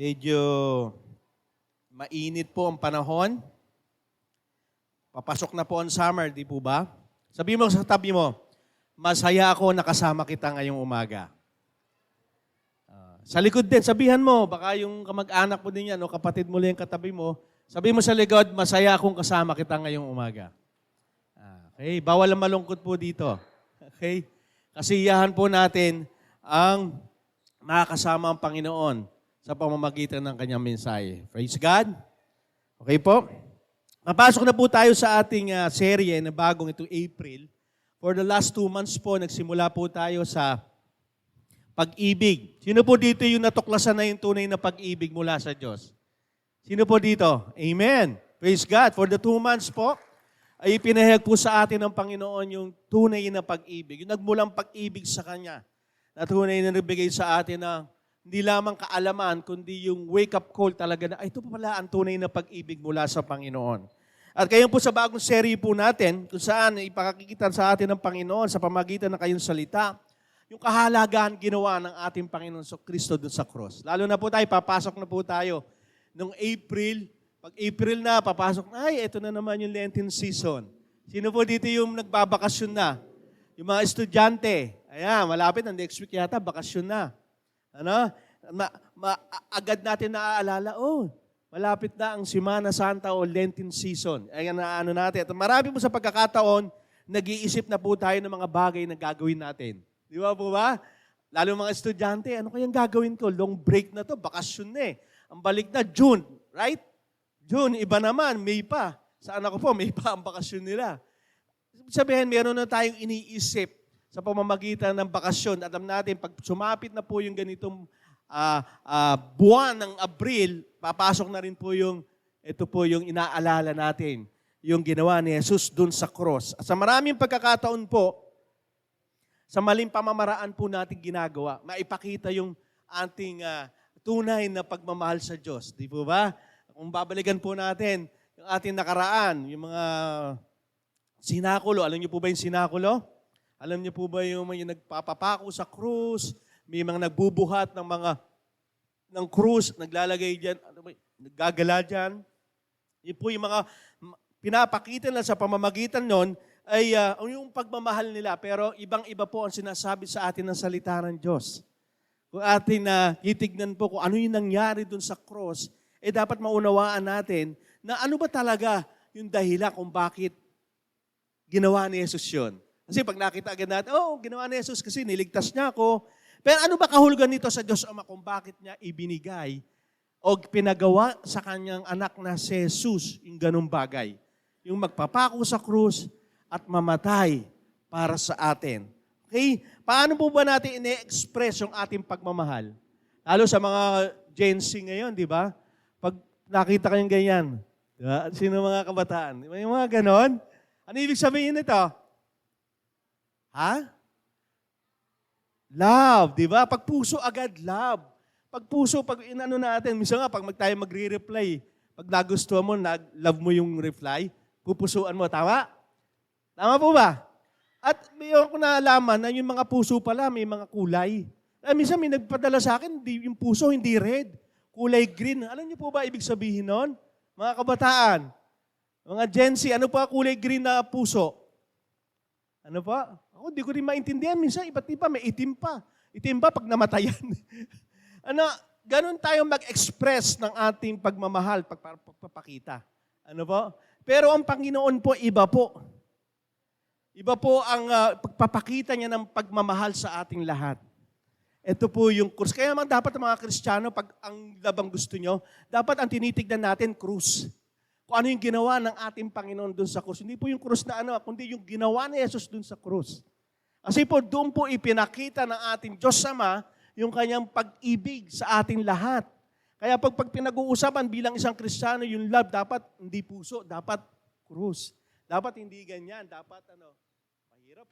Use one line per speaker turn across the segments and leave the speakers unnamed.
Medyo mainit po ang panahon. Papasok na po ang summer, di po ba? Sabi mo sa tabi mo, masaya ako nakasama kita ngayong umaga. Sa likod din, sabihan mo, baka yung kamag-anak mo din yan, o kapatid mo lang yung katabi mo, sabi mo sa likod, masaya akong kasama kita ngayong umaga. Okay, bawal ang malungkot po dito. Okay? Kasiyahan po natin ang makakasama ang Panginoon sa pamamagitan ng kanyang mensahe. Praise God. Okay po? Napasok na po tayo sa ating serye na bagong itong April. For the last 2 months po, nagsimula po tayo sa pag-ibig. Sino po dito yung natuklasan na yung tunay na pag-ibig mula sa Diyos? Sino po dito? Amen. Praise God. For the 2 months po, ay pinahayag po sa atin ng Panginoon yung tunay na pag-ibig. Yung nagmulang pag-ibig sa Kanya. Na tunay na nabigay sa atin na hindi lamang kaalaman, kundi yung wake-up call talaga na, ay, ito pala ang tunay na pag-ibig mula sa Panginoon. At kayo po sa bagong serie po natin, kung saan ipakakikita sa atin ng Panginoon sa pamagitan ng kayong salita, yung kahalagaan ginawa ng ating Panginoon Kristo doon sa cross. Lalo na po tayo, papasok na po tayo noong April. Pag April na, papasok na, ay, ito na naman yung Lenten season. Sino po dito yung nagbabakasyon na? Yung mga estudyante. Ayan, malapit na, next week yata, bakasyon na. Ano? Agad natin naaalala, malapit na ang Semana Santa o Lenten season. Ayan na ano natin. At marami po sa pagkakataon, nag-iisip na po tayo ng mga bagay na gagawin natin. Di ba po ba? Lalo mga estudyante, ano kayang gagawin ko? Long break na to, bakasyon na eh. Ang balik na, June, right? June, iba naman, May pa. Sa anak ko po, May pa ang bakasyon nila. Sabihin, meron na tayong iniisip sa pamamagitan ng bakasyon. Alam natin, pag sumapit na po yung ganitong buwan ng Abril, papasok na rin po ito po yung inaalala natin, yung ginawa ni Jesus dun sa cross. At sa maraming pagkakataon po, sa maling pamamaraan po natin ginagawa, maipakita yung ating tunay na pagmamahal sa Diyos. Di po ba? Kung babalikan po natin yung ating nakaraan, yung mga sinakulo. Alam niyo po ba yung sinakulo? Alam niyo po ba yung nagpapapako sa krus, may mga nagbubuhat ng krus, naglalagay dyan, naggagala dyan. Yun po yung mga pinapakita nila sa pamamagitan nun ay yung pagmamahal nila. Pero ibang-iba po ang sinasabi sa atin ng salita ng Diyos. Kung atin titignan po kung ano yung nangyari dun sa cross, dapat maunawaan natin na ano ba talaga yung dahilan kung bakit ginawa ni Jesus yun. Kasi pag nakita agad natin, ginawa ni Jesus kasi niligtas niya ako. Pero ano ba kahulugan nito sa Diyos Ama kung bakit niya ibinigay o pinagawa sa kanyang anak na si Jesus yung ganung bagay? Yung magpapako sa krus at mamatay para sa atin. Okay? Paano po ba natin ine-express yung ating pagmamahal? Lalo sa mga Gen Z ngayon, di ba? Pag nakita kayong ganyan, diba? Sino mga kabataan? Yung mga ganon? Ano ibig sabihin nito? Love, di ba? Pag puso agad, love. Pag puso, pag inano natin, minsan nga, pag tayo magre-reply, pag nagustuhan mo, love mo yung reply, pupusuan mo, tama? Tama po ba? At mayroon ko naalaman na yung mga puso pala, may mga kulay. Minsan may nagpadala sa akin, yung puso hindi red, kulay green. Alam niyo po ba ibig sabihin nun? Mga kabataan, mga Gen Z, ano pa kulay green na puso? Ano pa? Ako, di ko rin maintindihan. Minsan, iba't iba, may itim pa. Itim pa pag namatayan. Ganun tayo mag-express ng ating pagmamahal, pagpapakita. Ano po? Pero ang Panginoon po, iba po. Iba po ang pagpapakita niya ng pagmamahal sa ating lahat. Ito po yung krus. Kaya naman dapat ang mga Kristiyano, pag ang labang gusto nyo, dapat ang tinitignan natin, krus. Kung ano yung ginawa ng ating Panginoon dun sa krus. Hindi po yung krus na kundi yung ginawa ni Jesus dun sa krus. Kasi po doon po ipinakita ng ating Diyos Ama yung kanyang pag-ibig sa ating lahat. Kaya pag pinag-uusapan bilang isang Kristiyano, yung love dapat hindi puso, dapat krus. Dapat hindi ganyan, dapat mahirap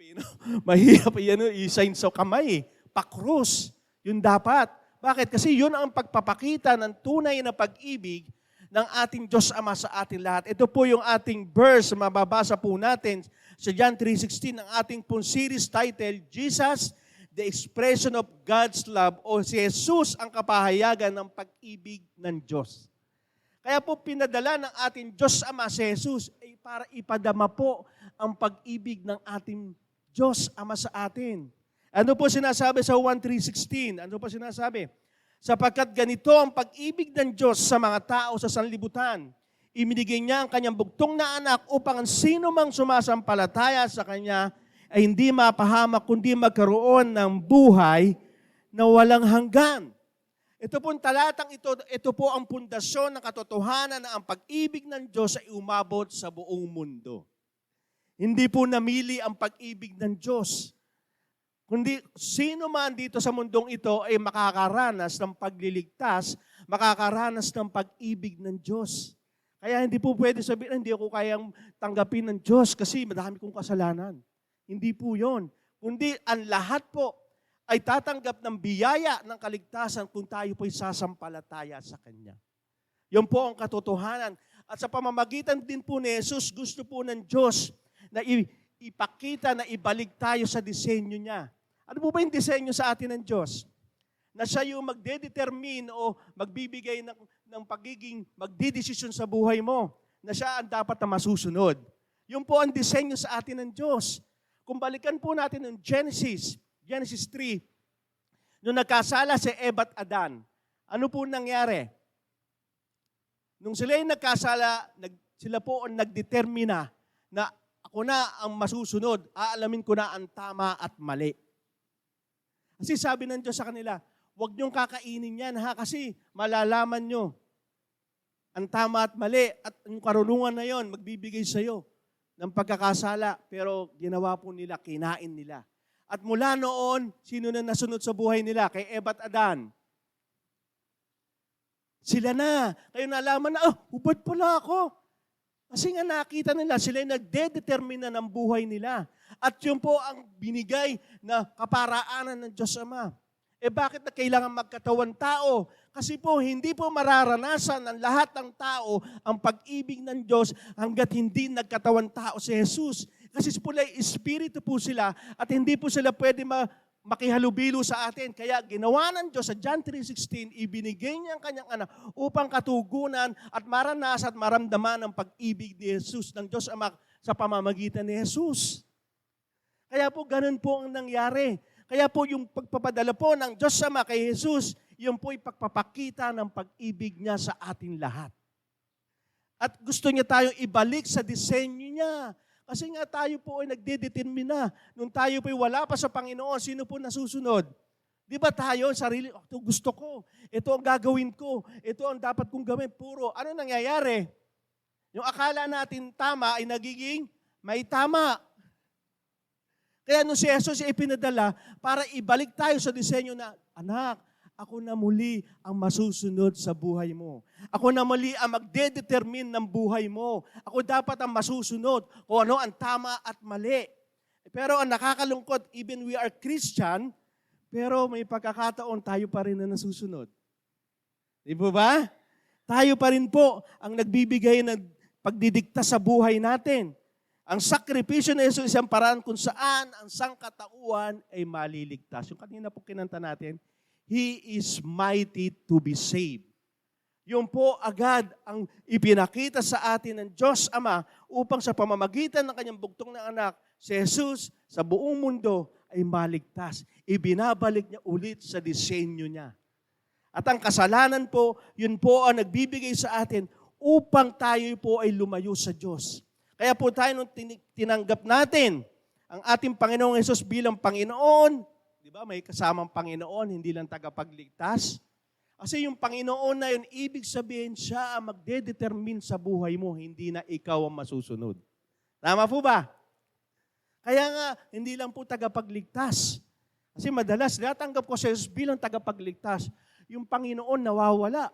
mahirap i-sign sa kamay pa-krus. Yun dapat. Bakit? Kasi yun ang pagpapakita ng tunay na pag-ibig ng ating Diyos Ama sa ating lahat. Ito po yung ating verse, mababasa po natin sa John 3:16, ang ating pong series title, Jesus the expression of God's love o si Jesus ang kapahayagan ng pag-ibig ng Diyos. Kaya po pinadala ng ating Diyos Ama si Jesus ay para ipadama po ang pag-ibig ng ating Diyos Ama sa atin. Ano po sinasabi sa 1:3:16? Ano po sinasabi? Sapagkat ganito ang pag-ibig ng Diyos sa mga tao sa sanlibutan. Ibinigay niya ang kanyang bugtong na anak upang ang sino mang sumasampalataya sa kanya ay hindi mapahamak kundi magkaroon ng buhay na walang hanggan. Ito pong talatang ito po ang pundasyon ng katotohanan na ang pag-ibig ng Diyos ay umabot sa buong mundo. Hindi po namili ang pag-ibig ng Diyos. Kundi sino man dito sa mundong ito ay makakaranas ng pagliligtas, makakaranas ng pag-ibig ng Diyos. Kaya hindi po pwede sabihin, hindi ako kayang tanggapin ng Diyos kasi madami kong kasalanan. Hindi po yon. Kundi ang lahat po ay tatanggap ng biyaya ng kaligtasan kung tayo po'y sasampalataya sa Kanya. Yon po ang katotohanan. At sa pamamagitan din po ni Jesus, gusto po ng Diyos na ipakita na ibalik tayo sa disenyo niya. Ano po ba yung disenyo sa atin ng Diyos? Na siya yung magdedetermine o magbibigay ng pagiging magdidesisyon sa buhay mo. Na siya ang dapat na masusunod. Yun po ang disenyo sa atin ng Diyos. Kung balikan po natin ng Genesis 3, nung nagkasala si Eva at Adan, ano po nangyari? Nung sila yung nagkasala, sila po ang nagdetermina na ako na ang masusunod, aalamin ko na ang tama at mali. Kasi sabi ng Diyos sa kanila, huwag niyong kakainin yan ha, kasi malalaman nyo ang tama at mali at yung karunungan na yon magbibigay sa iyo ng pagkakasala. Pero ginawa po nila, kinain nila. At mula noon, sino na nasunod sa buhay nila? Kay Eva at Adan. Sila na. Kayo nalaman na, hubad pala ako. Kasi nga nakita nila, sila yung nagdedetermina ng buhay nila. At yun po ang binigay na kaparaanan ng Diyos Ama. Bakit na kailangan magkatawan tao? Kasi po, hindi po mararanasan ng lahat ng tao ang pag-ibig ng Diyos hanggat hindi nagkatawan tao si Jesus. Kasi po espiritu po sila at hindi po sila pwede makihalubilo sa atin. Kaya ginawa ng Diyos sa John 3:16, ibinigay niya ang kanyang anak upang katugunan at maranasan at maramdaman ang pag-ibig ni Jesus ng Diyos Ama sa pamamagitan ni Jesus. Kaya po, ganun po ang nangyari. Kaya po yung pagpapadala po ng Diyos Ama kay Jesus, yun po yung pagpapakita ng pag-ibig niya sa atin lahat. At gusto niya tayong ibalik sa disenyo niya. Kasi nga tayo po ay nagdedetermina. Nung tayo po ay wala pa sa Panginoon, sino po nasusunod? Di ba tayo, sarili, ito gusto ko, ito ang gagawin ko, ito ang dapat kong gawin, puro. Ano nangyayari? Yung akala natin tama ay nagiging may tama. Kaya nung si Jesus ay pinadala para ibalik tayo sa disenyo na, anak, ako na muli ang masusunod sa buhay mo. Ako na muli ang magdedetermine ng buhay mo. Ako dapat ang masusunod kung ano ang tama at mali. Pero ang nakakalungkot, even we are Christian, pero may pagkakataon tayo pa rin na nasusunod. Di po ba? Tayo pa rin po ang nagbibigay ng pagdidikta sa buhay natin. Ang sakripisyo ni Jesus isang paraan kung saan ang sangkatauhan ay maliligtas. Yung kanina po kinanta natin, He is mighty to be saved. Yun po agad ang ipinakita sa atin ng Diyos Ama upang sa pamamagitan ng kanyang bugtong na anak, si Jesus sa buong mundo ay maligtas. Ibinabalik niya ulit sa disenyo niya. At ang kasalanan po, yun po ang nagbibigay sa atin upang tayo po ay lumayo sa Diyos. Kaya po tayo nung tinanggap natin ang ating Panginoong Hesus bilang Panginoon, di ba, may kasamang Panginoon, hindi lang tagapagligtas. Kasi yung Panginoon na yun, ibig sabihin siya ang magdedetermine sa buhay mo, hindi na ikaw ang masusunod. Tama po ba? Kaya nga, hindi lang po tagapagligtas. Kasi madalas, natanggap ko si Jesus bilang tagapagligtas, yung Panginoon nawawala.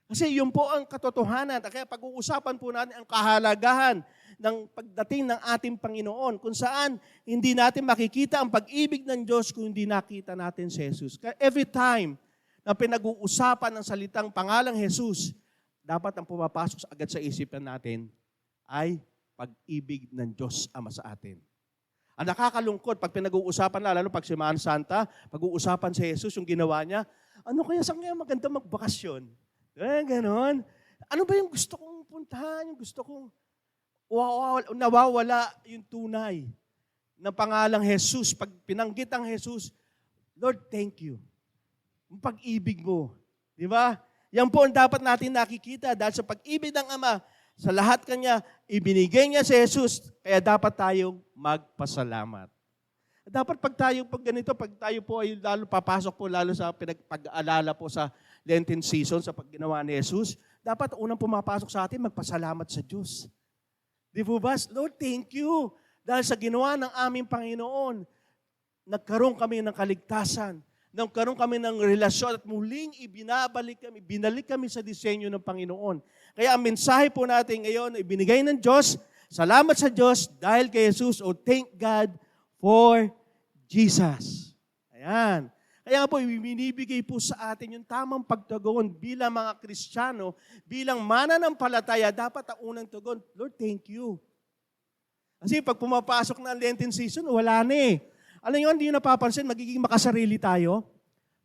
Kasi yun po ang katotohanan. Kaya pag-uusapan po natin ang kahalagahan ng pagdating ng ating Panginoon, kung saan hindi natin makikita ang pag-ibig ng Diyos kung hindi nakita natin si Jesus. Kaya every time na pinag-uusapan ng salitang pangalang Jesus, dapat ang pumapasok agad sa isipan natin ay pag-ibig ng Diyos Ama sa atin. Ang nakakalungkot, pag pinag-uusapan na, lalo pag Semana Santa, pag-uusapan si Jesus, yung ginawa niya, ano kaya, saan kaya maganda magbakasyon? Ganon. Ano ba yung gusto kong puntahan? Yung gusto kong nawawala yung tunay ng pangalang Jesus. Pag pinanggit ang Jesus, Lord, thank you. Yung pag-ibig mo. Di ba? Yan po ang dapat natin nakikita dahil sa pag-ibig ng Ama, sa lahat Kanya, ibinigay niya si Jesus, kaya dapat tayong magpasalamat. Dapat pag ganito, pag tayo po ay lalo papasok po lalo sa pag-aalala po sa Lenten season, sa pagginawa ni Jesus, dapat unang pumapasok sa atin, magpasalamat sa Diyos. Di po ba? Lord, thank you. Dahil sa ginawa ng aming Panginoon, nagkaroon kami ng kaligtasan, nagkaroon kami ng relasyon at muling binalik kami sa disenyo ng Panginoon. Kaya ang mensahe po natin ngayon, ibinigay ng Diyos, salamat sa Diyos dahil kay Jesus, thank God for Jesus. Ayan. Kaya po, binibigay po sa atin yung tamang pagtugon bilang mga Kristiyano, bilang mananampalataya, dapat ang unang tugon, Lord, thank you. Kasi pag pumapasok na ang Lenten season, wala na eh. Alam nyo, hindi nyo napapansin, magiging makasarili tayo.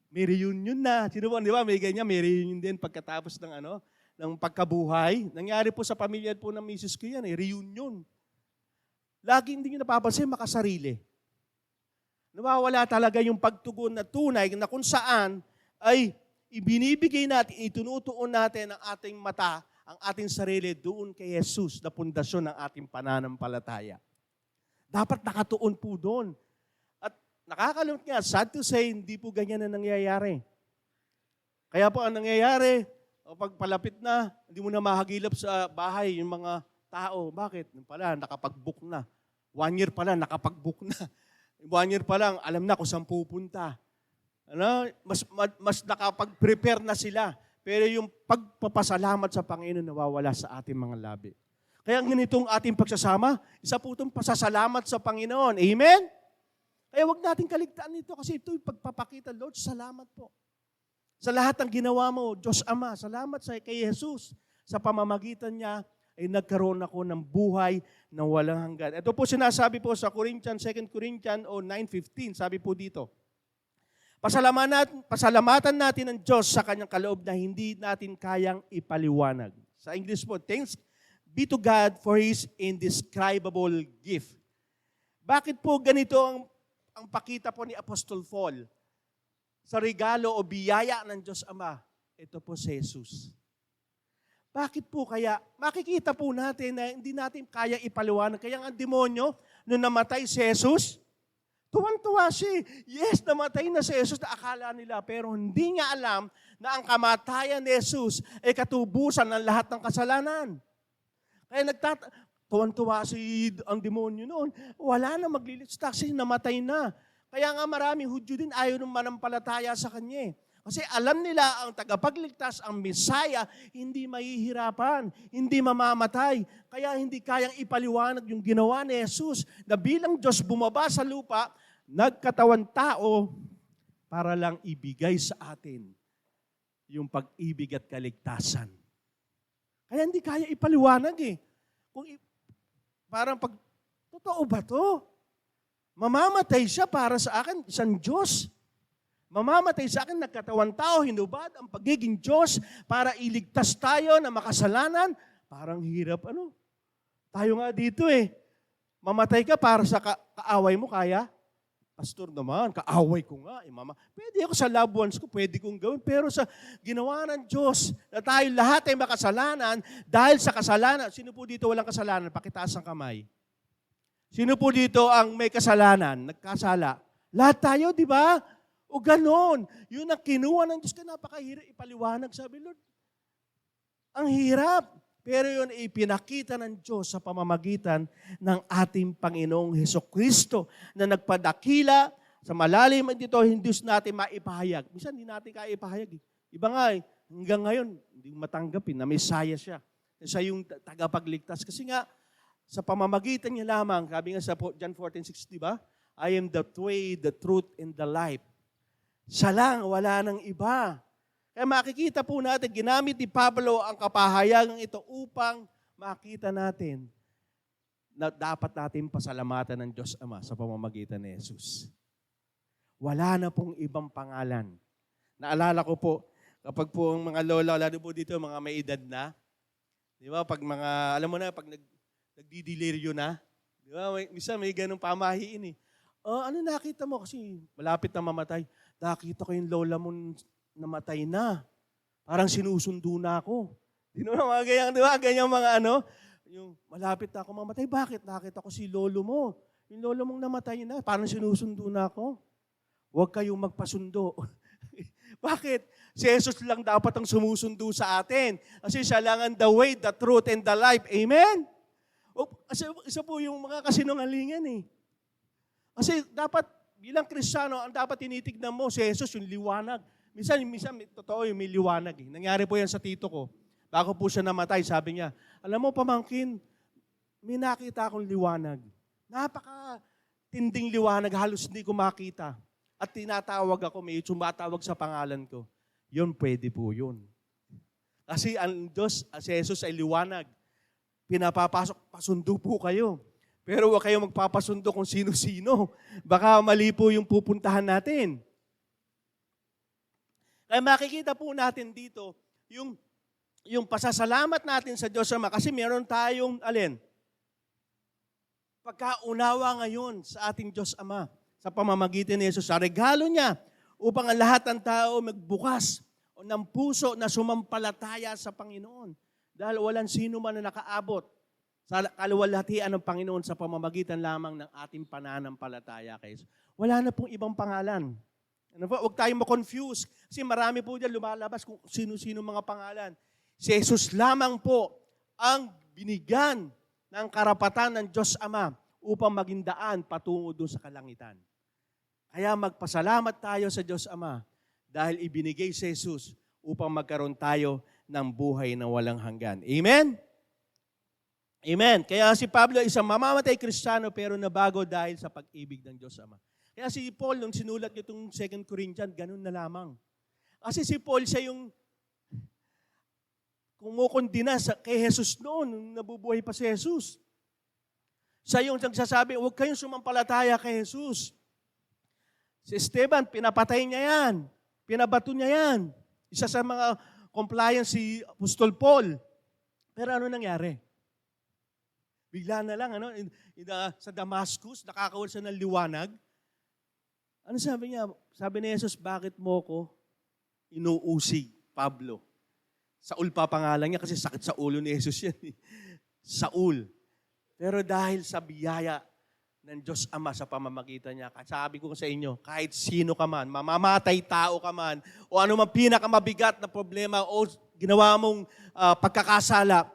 May reunion na. Sino po, di ba? May ganyan, may reunion din pagkatapos ng pagkabuhay. Nangyari po sa pamilya po ng misis ko yan, reunion. Lagi hindi nyo napapansin, makasarili. Nawawala talaga yung pagtugon na tunay na kung saan ay ibinibigay natin, itunutuon natin ang ating mata, ang ating sarili doon kay Jesus na pundasyon ng ating pananampalataya. Dapat nakatuon po doon. Nakakalungkot nga, sad to say, hindi po ganyan na nangyayari. Kaya po ang nangyayari, pag palapit na, hindi mo na mahagilap sa bahay yung mga tao. Bakit? Pala, nakapag-book na. 1 year pala, nakapag-book na. 1 year pa lang, alam na kung saan pupunta. Mas nakapag-prepare na sila. Pero yung pagpapasalamat sa Panginoon nawawala sa ating mga labi. Kaya ang ganitong ating pagsasama, isa po itong pasasalamat sa Panginoon. Amen? Kaya huwag natin kaligtaan ito kasi ito yung pagpapakita, Lord, salamat po. Sa lahat ng ginawa mo, Diyos Ama, salamat kay Jesus. Sa pamamagitan niya, ay nagkaroon ako ng buhay na walang hanggan. Ito po sinasabi po sa 2 Corinthians 9:15, sabi po dito, pasalamatan natin ang Diyos sa kanyang kaloob na hindi natin kayang ipaliwanag. Sa English po, thanks be to God for His indescribable gift. Bakit po ganito ang pakita po ni Apostol Paul sa regalo o biyaya ng Diyos Ama? Ito po si Jesus. Bakit po kaya? Makikita po natin na hindi natin kaya ipaliwanag. Kaya ang demonyo, nung namatay si Jesus, tuwan-tuwa siya. Yes, namatay na si Jesus na akala nila, pero hindi niya alam na ang kamatayan ni Jesus ay katubusan ng lahat ng kasalanan. Kaya tuwan-tuwa ang demonyo noon. Wala na maglilistak kasi namatay na. Kaya nga maraming Hudyo din ayaw nung manampalataya sa kanya. Kasi alam nila ang tagapagligtas, ang Messiah, hindi mahihirapan, hindi mamamatay. Kaya hindi kayang ipaliwanag yung ginawa ni Jesus na bilang Diyos bumaba sa lupa, nagkatawan tao para lang ibigay sa atin yung pag-ibig at kaligtasan. Kaya hindi kaya ipaliwanag eh. Parang totoo ba to? Mamamatay siya para sa akin, isang Diyos. Mamamatay sa akin, nagkatawan tao, hinubad ang pagiging Diyos para iligtas tayo na makasalanan. Parang hirap, Tayo nga dito eh. Mamatay ka para sa kaaway mo, kaya? Pastor naman, kaaway ko nga. Pwede ako sa loved ones ko, pwede kong gawin. Pero sa ginawa ng Diyos, na tayo lahat ay makasalanan, dahil sa kasalanan, sino po dito walang kasalanan? Pakitaas ang kamay. Sino po dito ang may kasalanan, nagkasala? Lahat tayo, di ba? O ganon. Yun ang kinuha ng Diyos. Kaya napakahirap ipaliwanag. Sabi, Lord, ang hirap. Pero yun ipinakita ng Diyos sa pamamagitan ng ating Panginoong Hesukristo na nagpadakila sa malalim dito, hindi natin maipahayag. Minsan hindi natin kaya ipahayag. Iba nga hanggang ngayon, hindi matanggapin na Messiah siya. Siya yung tagapagligtas. Kasi nga, sa pamamagitan niya lamang, sabi nga sa John 14:6, di ba? I am the way, the truth, and the life. Siya lang, wala nang iba. Kaya makikita po natin, ginamit ni Pablo ang kapahayagang ito upang makita natin na dapat natin pasalamatan ng Diyos Ama sa pamamagitan ni Jesus. Wala na pong ibang pangalan. Naalala ko po, kapag po ang mga lola, lalo po dito, mga may edad na, di ba, pag mga, alam mo na, pag nagdidiliryo na, di ba, minsan may ganung pamahiin eh. Ano nakita mo? Kasi malapit na mamatay. Nakita ko yung lola mo namatay na. Parang sinusundo na ako. Di ba, mga ganyan, di ba? Ganyan mga ano, yung malapit na ako mamatay. Bakit? Nakita ko si lolo mo. Yung lolo mong namatay na, parang sinusundo na ako. Huwag kayong magpasundo. Bakit? Si Jesus lang dapat ang sumusundo sa atin. Kasi siya lang ang the way, the truth, and the life. Amen? Kasi isa po yung mga kasinungalingan eh. Kasi dapat, bilang Kristiyano, ang dapat tinitignan mo, si Jesus yung liwanag. Minsan totoo yung may liwanag eh. Nangyari po yan sa tito ko. Bago po siya namatay, sabi niya, alam mo pamangkin, may nakita akong liwanag. Napaka-tinding liwanag, halos hindi ko makita. At tinatawag ako, may tumatawag sa pangalan ko. Yun, pwede po yun. Kasi ang Diyos, si Jesus ay liwanag. Pinapapasok, pasundo po kayo. Pero huwag kayo magpapasundo kung sino-sino. Baka mali po yung pupuntahan natin. Kaya makikita po natin dito, yung pasasalamat natin sa Diyos Ama, kasi meron tayong, pagkaunawa ngayon sa ating Diyos Ama, sa pamamagitan ni Jesus, sa regalo niya, upang ang lahat ng tao magbukas ng puso na sumampalataya sa Panginoon. Dahil walang sino man na nakaabot sa kaluwalhatian ng Panginoon sa pamamagitan lamang ng ating pananampalataya kay Jesus. Wala na pong ibang pangalan. Huwag tayong ma-confuse, kasi marami po dyan lumalabas kung sino-sino mga pangalan. Si Jesus lamang po ang binigyan ng karapatan ng Diyos Ama upang maging daan patungo doon sa kalangitan. Kaya magpasalamat tayo sa Diyos Ama dahil ibinigay si Jesus upang magkaroon tayo ng buhay na walang hanggan. Amen? Amen. Kaya si Pablo isang mamamatay Kristiyano pero nabago dahil sa pag-ibig ng Diyos Ama. Kaya si Paul, nung sinulat niya itong 2 Corinthians, ganun na lamang. Kasi si Paul, siya yung kumukondina kay Jesus noon, nung nabubuhay pa si Jesus. Siya yung nagsasabi, huwag kayong sumampalataya kay Jesus. Si Esteban, pinapatay niya yan. Pinabato niya yan. Isa sa mga compliance si Apostol Paul. Pero ano nangyari? Bigla na lang, sa Damascus, nakakawal siya ng liwanag. Ano sabi niya? Sabi ni Jesus, bakit mo ko inuusig, Pablo? Saul pa pangalan niya kasi sakit sa ulo ni Jesus yan. Saul. Pero dahil sa biyaya ng Diyos Ama sa pamamagitan niya, sabi ko sa inyo, kahit sino ka man, mamamatay tao ka man, o ano man pinakamabigat na problema o ginawa mong pagkakasala,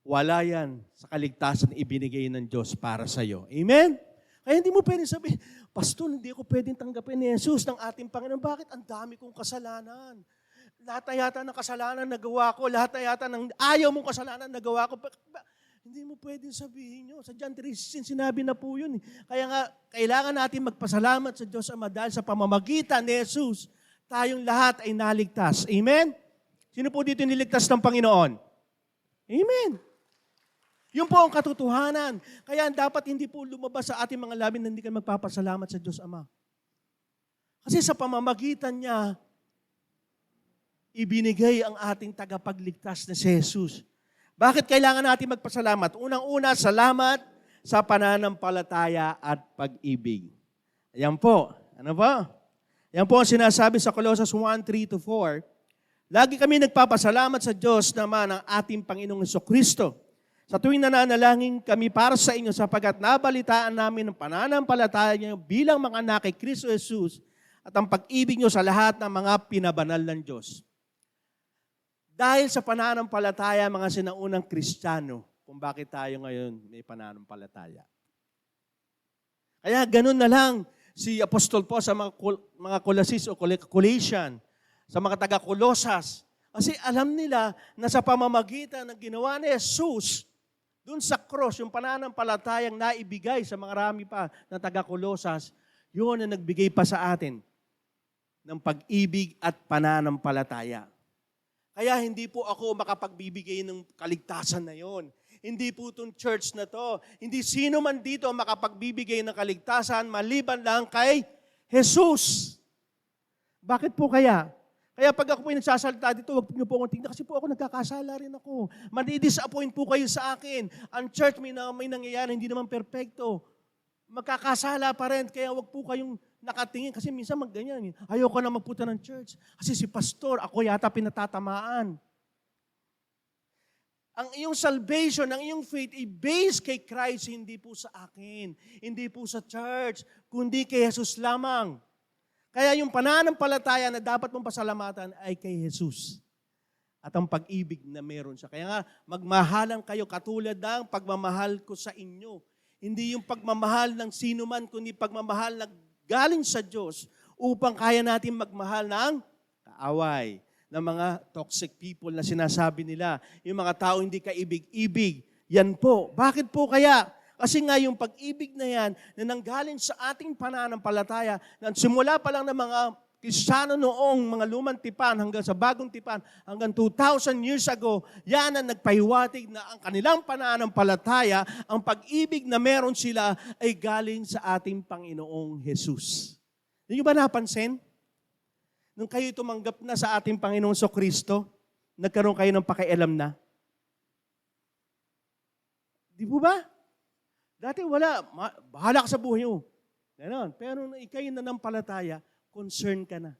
wala yan sa kaligtasan ibinigay ng Diyos para sa iyo. Amen? Kaya hindi mo pwedeng sabihin, Pastor, hindi ako pwedeng tanggapin ni Jesus ng ating Panginoon. Bakit? Ang dami kong kasalanan. Lahat na yata ng kasalanan nagawa ko, lahat na yata ng ayaw mong kasalanan nagawa ko. Hindi mo pwedeng sabihin yun. Sa John 3:16, sinabi na po yun. Kaya nga, kailangan natin magpasalamat sa Diyos Ama dahil sa pamamagitan ni Jesus, tayong lahat ay naligtas. Amen? Sino po dito niligtas ng Panginoon? Amen. Yun po ang katotohanan. Kaya dapat hindi po lumabas sa ating mga labi na hindi ka magpapasalamat sa Diyos Ama. Kasi sa pamamagitan niya, ibinigay ang ating tagapagligtas na si Jesus. Bakit kailangan natin magpasalamat? Unang-una, salamat sa pananampalataya at pag-ibig. Ayan po. Ano ba? Ayan po ang sinasabi sa Colossus 1:3-4. Lagi kami nagpapasalamat sa Diyos naman ng ating Panginoong Jesucristo. Sa tuwing nananalangin kami para sa inyo sapagkat nabalitaan namin ang pananampalataya niyo bilang mga anak kay Kristo Jesus at ang pag-ibig niyo sa lahat ng mga pinabanal ng Diyos. Dahil sa pananampalataya, mga sinaunang Kristiyano, kung bakit tayo ngayon may pananampalataya. Kaya ganun na lang si Apostol po sa mga Colossians o Colossian, sa mga taga-Colosas. Kasi alam nila na sa pamamagitan ng ginawa ni Jesus, dun sa cross, yung pananampalatayang naibigay sa mga rami pa na taga-Colosas, yun ang nagbigay pa sa atin ng pag-ibig at pananampalataya. Kaya hindi po ako makapagbibigay ng kaligtasan na yon. Hindi po itong church na to. Hindi sino man dito makapagbibigay ng kaligtasan maliban lang kay Jesus. Bakit po kaya? Kaya pag ako po yung nagsasalita dito, huwag niyo po akong tingnan kasi po ako nagkakasala rin ako. Madi-disappoint po kayo sa akin. Ang church may nangyayari, hindi naman perfecto. Magkakasala pa rin, kaya huwag po kayong nakatingin. Kasi minsan magganyan. Ayoko na magpunta ng church. Kasi si pastor, ako yata pinatatamaan. Ang iyong salvation, ang iyong faith, i-base kay Christ, hindi po sa akin. Hindi po sa church, kundi kay Jesus lamang. Kaya yung pananampalataya na dapat mong pasalamatan ay kay Jesus. At ang pag-ibig na meron siya. Kaya nga, magmahalan kayo katulad ng pagmamahal ko sa inyo. Hindi yung pagmamahal ng sino man, kundi pagmamahal na galing sa Diyos upang kaya natin magmahal ng kaaway, ng mga toxic people na sinasabi nila. Yung mga tao hindi kaibig-ibig. Yan po. Bakit po kaya? Kasi nga yung pag-ibig na yan, na nanggaling sa ating pananampalataya, na simula pa lang ng mga Kristiyano noong mga lumang tipan hanggang sa bagong tipan, hanggang 2,000 years ago, yan ang nagpahiwatig na ang kanilang pananampalataya, ang pag-ibig na meron sila ay galing sa ating Panginoong Jesus. Hindi nyo ba napansin? Nung kayo tumanggap na sa ating Panginoong Kristo, nagkaroon kayo ng pakialam na? Di po ba? Dati wala, bahala ka sa buhay mo. Ganon. Pero nung ikay nanampalataya, concern ka na.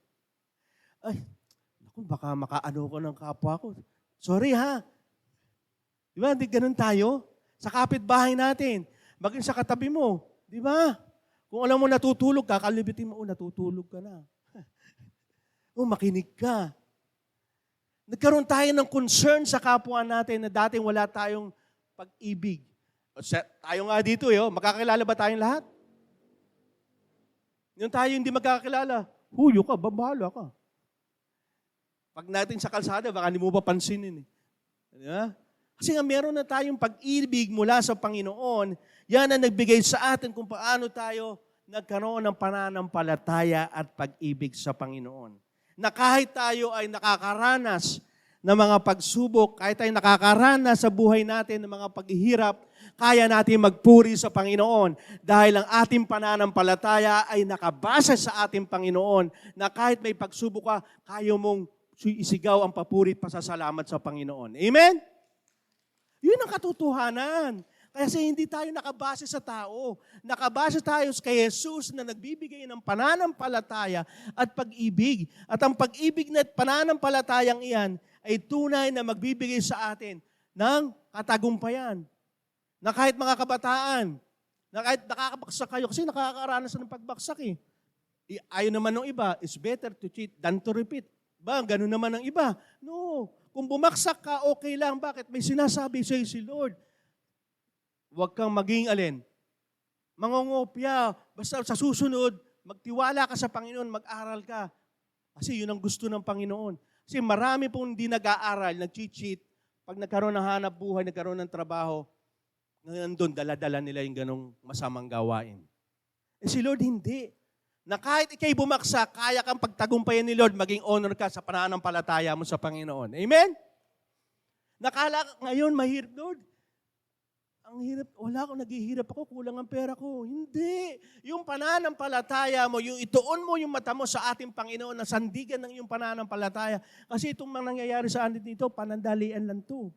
Ay, naku, baka makaano ko ng kapwa ko. Sorry ha. Di ba, di ganun tayo? Sa kapitbahay natin, maging sa katabi mo. Di ba? Kung alam mo natutulog ka, kalibitin mo, natutulog ka na. Makinig ka. Nagkaroon tayo ng concern sa kapwa natin na dating wala tayong pag-ibig. Tayo nga dito, makakilala ba tayong lahat? Yung tayo hindi magkakilala, huyo ka, babahala ka. Pag natin sa kalsada, baka hindi mo pa pansinin. Diba? Kasi nga meron na tayong pag-ibig mula sa Panginoon, yan ang nagbigay sa atin kung paano tayo nagkaroon ng pananampalataya at pag-ibig sa Panginoon. Na kahit tayo ay nakakaranas ng mga pagsubok, kahit tayo nakakaranas sa buhay natin ng mga paghihirap, kaya natin magpuri sa Panginoon dahil ang ating pananampalataya ay nakabasa sa ating Panginoon na kahit may pagsubok ka, kaya mong isigaw ang papuri at pasasalamat sa Panginoon. Amen? Yun ang katotohanan. Kasi hindi tayo nakabase sa tao. Nakabase tayo kay Jesus na nagbibigay ng pananampalataya at pag-ibig. At ang pag-ibig na pananampalatayang iyan ay tunay na magbibigay sa atin ng katagumpayan. Na kahit mga kabataan, na kahit nakakabaksak kayo, kasi nakakaranas ng pagbaksak eh. Ayaw naman ng iba, it's better to cheat than to repeat. Ba, ganun naman ng iba. No, kung bumaksak ka, okay lang. Bakit? May sinasabi sa'yo si Lord. Huwag kang maging alin. Mangongopya. Basta sa susunod, magtiwala ka sa Panginoon, mag-aral ka. Kasi yun ang gusto ng Panginoon. Kasi marami pong hindi nag-aaral, nag-cheat. Pag nagkaroon ng hanap buhay, nagkaroon ng trabaho, nandun, dala-dala nila yung ganong masamang gawain. Eh si Lord hindi. Na kahit ikay bumaksak, kaya kang pagtagumpayan ni Lord, maging honor ka sa pananampalataya mo sa Panginoon. Amen? Nakala ngayon, mahirap, Lord. Ang hirap, wala akong naghihirap ako, kulang ang pera ko. Hindi. Yung pananampalataya mo, yung ituon mo yung mata mo sa ating Panginoon na sandigan ng iyong pananampalataya. Kasi itong mga nangyayari sa atin dito, panandalian lang to.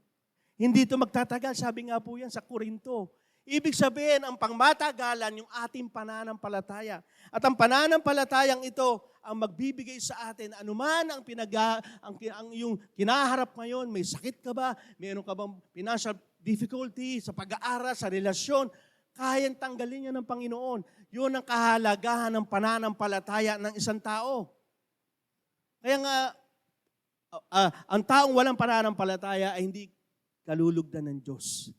Hindi ito magtatagal, sabi nga po yan sa Korinto. Ibig sabihin, ang pangmatagalan yung ating pananampalataya. At ang pananampalatayang ito ang magbibigay sa atin anuman ang yung kinaharap ngayon, may sakit ka ba, mayroon ka bang financial difficulty sa pag-aaral, sa relasyon, kayang tanggalin niya ng Panginoon. Yun ang kahalagahan ng pananampalataya ng isang tao. Kaya nga, ang taong walang pananampalataya ay hindi kalulugdan ng Diyos.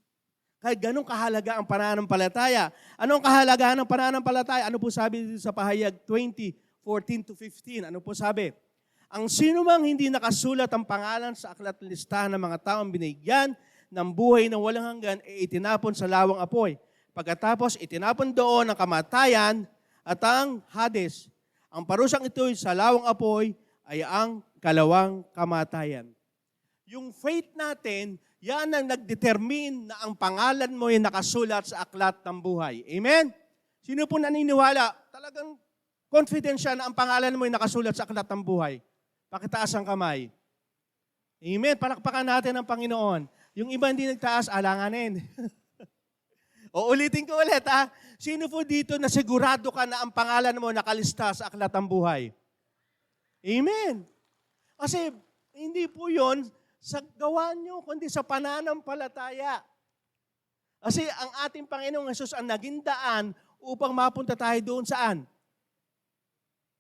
Kahit ganun kahalaga ang pananampalataya. Anong kahalagahan ng pananampalataya? Ano po sabi dito sa Pahayag 20:14-15? Ano po sabi? Ang sino mang hindi nakasulat ang pangalan sa aklat ng listahan ng mga taong binigyan ng buhay na walang hanggan, itinapon sa lawang apoy. Pagkatapos, itinapon doon ang kamatayan at ang Hades. Ang parusang ito sa lawang apoy ay ang kalawang kamatayan. Yung faith natin, Yan ang nagdetermine na ang pangalan mo ay nakasulat sa aklat ng buhay. Amen? Sino po naniniwala? Talagang confident siya na ang pangalan mo ay nakasulat sa aklat ng buhay. Pakitaas ang kamay. Amen? Palakpakan natin ang Panginoon. Yung iba hindi nagtaas, alanganin. O ulitin ko ulit ha. Sino po dito na sigurado ka na ang pangalan mo nakalista sa aklat ng buhay? Amen. Kasi hindi po yon sa gawa nyo, kundi sa pananampalataya. Kasi ang ating Panginoong Hesus ang naging daan upang mapunta tayo doon saan?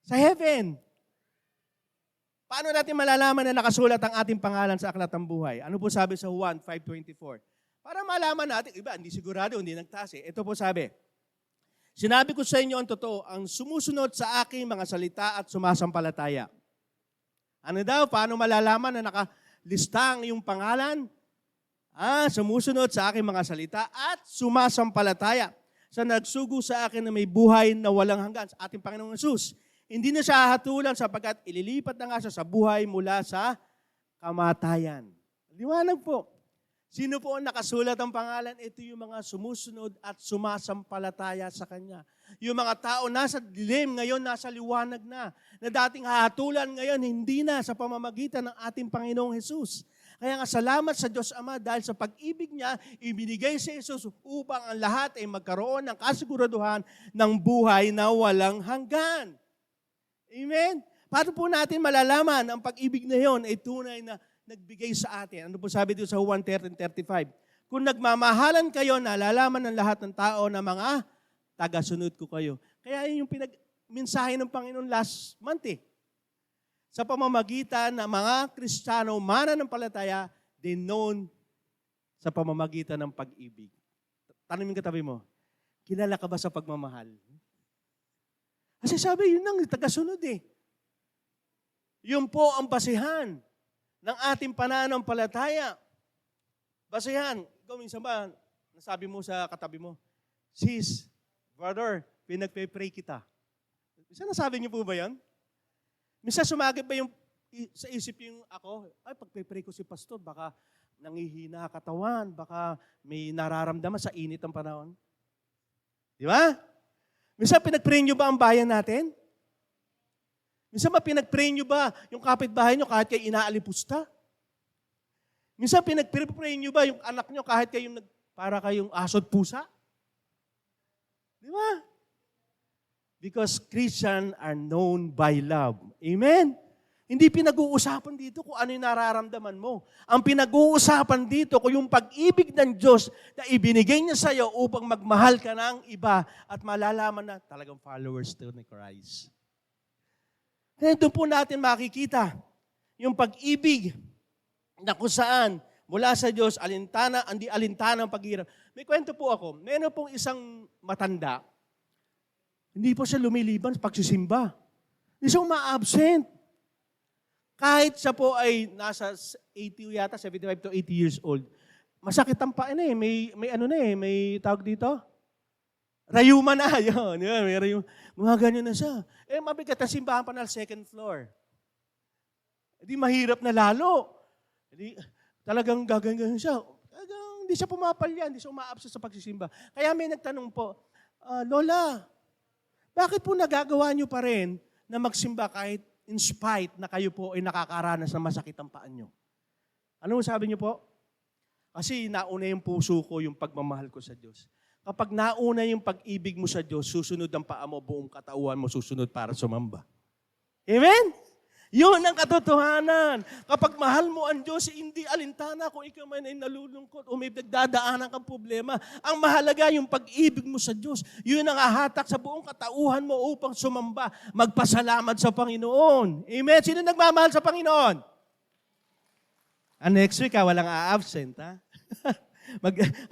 Sa heaven. Paano natin malalaman na nakasulat ang ating pangalan sa aklat ng buhay? Ano po sabi sa Juan 5:24? Para malaman natin, iba, hindi sigurado, hindi nagtaas eh. Ito po sabi, sinabi ko sa inyo ang totoo, ang sumusunod sa aking mga salita at sumasampalataya. Ano daw? Paano malalaman na nakalista ang iyong pangalan? Sumusunod sa aking mga salita at sumasampalataya sa nagsugo sa akin na may buhay na walang hanggan, sa ating Panginoong Hesus. Hindi na siya hatulan sapagkat ililipat na nga siya sa buhay mula sa kamatayan. Liwanag po. Sino po ang nakasulat ang pangalan? Ito yung mga sumusunod at sumasampalataya sa Kanya. Yung mga tao nasa dilim, ngayon nasa liwanag na dating hahatulan, ngayon hindi na sa pamamagitan ng ating Panginoong Hesus. Kaya nga salamat sa Diyos Ama dahil sa pag-ibig niya, ibinigay si Hesus upang ang lahat ay magkaroon ng kasiguraduhan ng buhay na walang hanggan. Amen? Paano po natin malalaman ang pag-ibig na yon ay tunay na nagbigay sa atin? Ano po sabi dito sa Juan 13:35? Kung nagmamahalan kayo, nalalaman ng lahat ng tao na mga tagasunod ko kayo. Kaya yun yung mensahe ng Panginoon last month eh. Sa pamamagitan ng mga Kristiyano, mananampalataya, din known sa pamamagitan ng pag-ibig. Tanungin katabi mo, kilala ka ba sa pagmamahal? Kasi sabi, yun ang tagasunod eh. Yun po ang basihan ng ating pananampalataya. Basihan. Ikaw minsan ba, nasabi mo sa katabi mo, sis, brother, pinagpe-pray kita. Minsan nasabi niyo po ba yan? Minsan sumagip ba yung sa isip yung ako, ay pagpe-pray ko si pastor, baka nangihina katawan, baka may nararamdaman sa init ng panahon. Di ba? Minsan pinag-pray niyo ba ang bayan natin? Minsan ba pinag-pray niyo ba yung kapitbahay niyo kahit kayo inaalipusta? Minsan pinag-pray niyo ba yung anak niyo kahit kayong para kayong asod pusa? Di ba? Because Christians are known by love. Amen? Hindi pinag-uusapan dito kung ano yung nararamdaman mo. Ang pinag-uusapan dito kung yung pag-ibig ng Diyos na ibinigay niya sa iyo upang magmahal ka ng iba at malalaman na talagang followers to ni Christ. Kaya doon po natin makikita yung pag-ibig na kung saan mula sa Diyos, alintana, hindi alintana ang paghihirap. May kwento po ako. Meron pong isang matanda, hindi po siya lumiliban sa pagsisimba. Hindi siya uma-absent. Kahit siya po ay nasa 80 yata, 75 to 80 years old, masakit ang paa na eh. May ano na eh, may tawag dito. Rayuma na. Yun, may rayuma. Mga ganyan na siya. Eh, mabigat ang simbahan pa na second floor. Hindi mahirap na lalo. Hindi, talagang gaganyan siya. Talagang hindi siya pumapalya, hindi siya uma-absent sa pagsisimba. Kaya may nagtanong po, Lola, bakit po nagagawa niyo pa rin na magsimba kahit in spite na kayo po ay nakakaranas ng masakit ang paan niyo? Ano sabi niyo po? Kasi nauna yung puso ko, yung pagmamahal ko sa Diyos. Kapag nauna yung pag-ibig mo sa Diyos, susunod ang paa mo, buong katawan mo susunod para sumamba. Amen? Yun ang katotohanan. Kapag mahal mo ang Diyos, hindi alintana kung ikaw man ay nalulungkot o may nagdadaanan kang problema. Ang mahalaga yung pag-ibig mo sa Diyos. Yun ang hahatak sa buong katauhan mo upang sumamba, magpasalamat sa Panginoon. Amen? Sino nagmamahal sa Panginoon? Next week, walang a-absent, ha?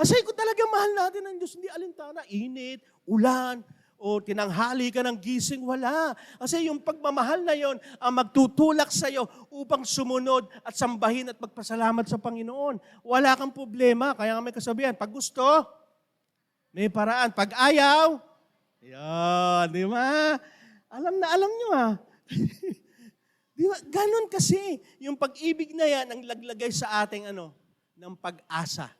Kasi kung talaga mahal natin ang Diyos, hindi alintana, init, ulan, o tinanghali ka ng gising, wala. Kasi yung pagmamahal na yon ang magtutulak sa iyo upang sumunod at sambahin at magpasalamat sa Panginoon. Wala kang problema. Kaya nga may kasabihan, pag gusto, may paraan. Pag ayaw, yan, di ba? Alam na alam nyo di ba? Ganon kasi. Yung pag-ibig na yan ang laglagay sa ating ng pag-asa.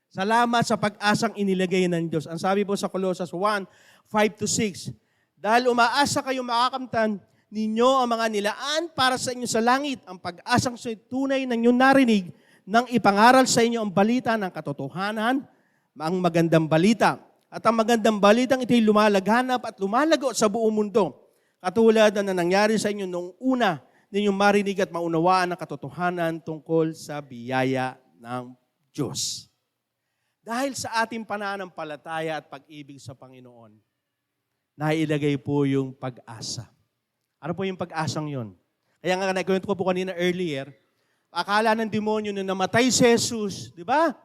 Salamat sa pag-asang inilagay ng Diyos. Ang sabi po sa Colossus 1:5-6, dahil umaasa kayo makakamtan ninyo ang mga nilaan para sa inyo sa langit, ang pag-asang tunay na inyong narinig nang ipangaral sa inyo ang balita ng katotohanan, ang magandang balita. At ang magandang balitang ito'y lumalaghanap at lumalago sa buong mundo. Katulad na nangyari sa inyo noong una ninyong marinig at maunawaan ang katotohanan tungkol sa biyaya ng Diyos. Dahil sa ating pananampalataya at pag-ibig sa Panginoon, nailagay po yung pag-asa. Ano po yung pag-asang yun? Kaya nga nakwento ko po kanina earlier, akala ng demonyo na namatay si Jesus, di ba?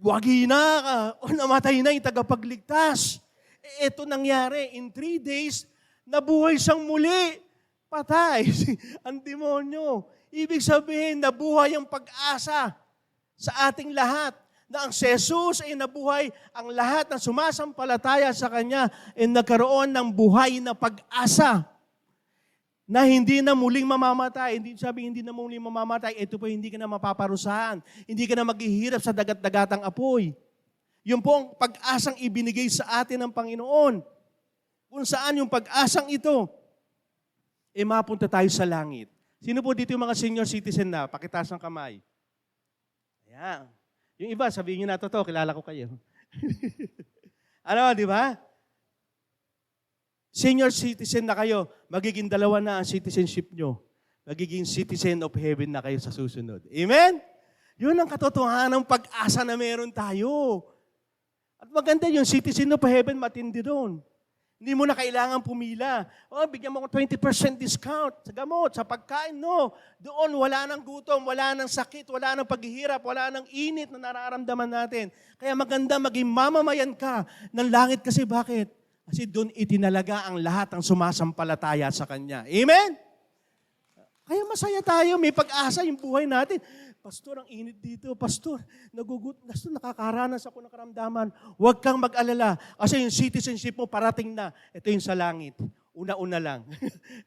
Wagi na ka, o namatay na yung tagapagligtas. Ito nangyari, in 3 days, nabuhay siyang muli. Patay ang demonyo. Ibig sabihin, nabuhay ang pag-asa sa ating lahat. Na ang si Jesus ay nabuhay, ang lahat ng sumasampalataya sa Kanya ay nagkaroon ng buhay na pag-asa na hindi na muling mamamatay. Hindi sabi hindi na muling mamamatay, ito po hindi ka na mapaparusahan. Hindi ka na maghihirap sa dagat-dagatang apoy. Yun po ang pag-asang ibinigay sa atin ng Panginoon. Kung saan yung pag-asang ito, mapunta tayo sa langit. Sino po dito yung mga senior citizen na? Pakitaas ng kamay. Ayan. Yung iba, sabihin nyo na totoo, kilala ko kayo. Ano, di ba? Senior citizen na kayo, magiging 2 na ang citizenship nyo. Magiging citizen of heaven na kayo sa susunod. Amen? Yun ang katotohanan ng pag-asa na meron tayo. At maganda yung citizen of heaven, matindi doon. Hindi mo na kailangan pumila. Bigyan mo ko 20% discount sa gamot, sa pagkain. No. Doon wala nang gutom, wala nang sakit, wala nang paghihirap, wala nang init na nararamdaman natin. Kaya maganda maging mamamayan ka ng langit kasi bakit? Kasi doon itinalaga ang lahat ng sumasampalataya sa Kanya. Amen? Kaya masaya tayo, may pag-asa yung buhay natin. Pastor, ang init dito. Pastor, nakakaranas ako ng karamdaman. Huwag kang mag-alala. Kasi yung citizenship mo parating na. Ito yung sa langit. Una-una lang.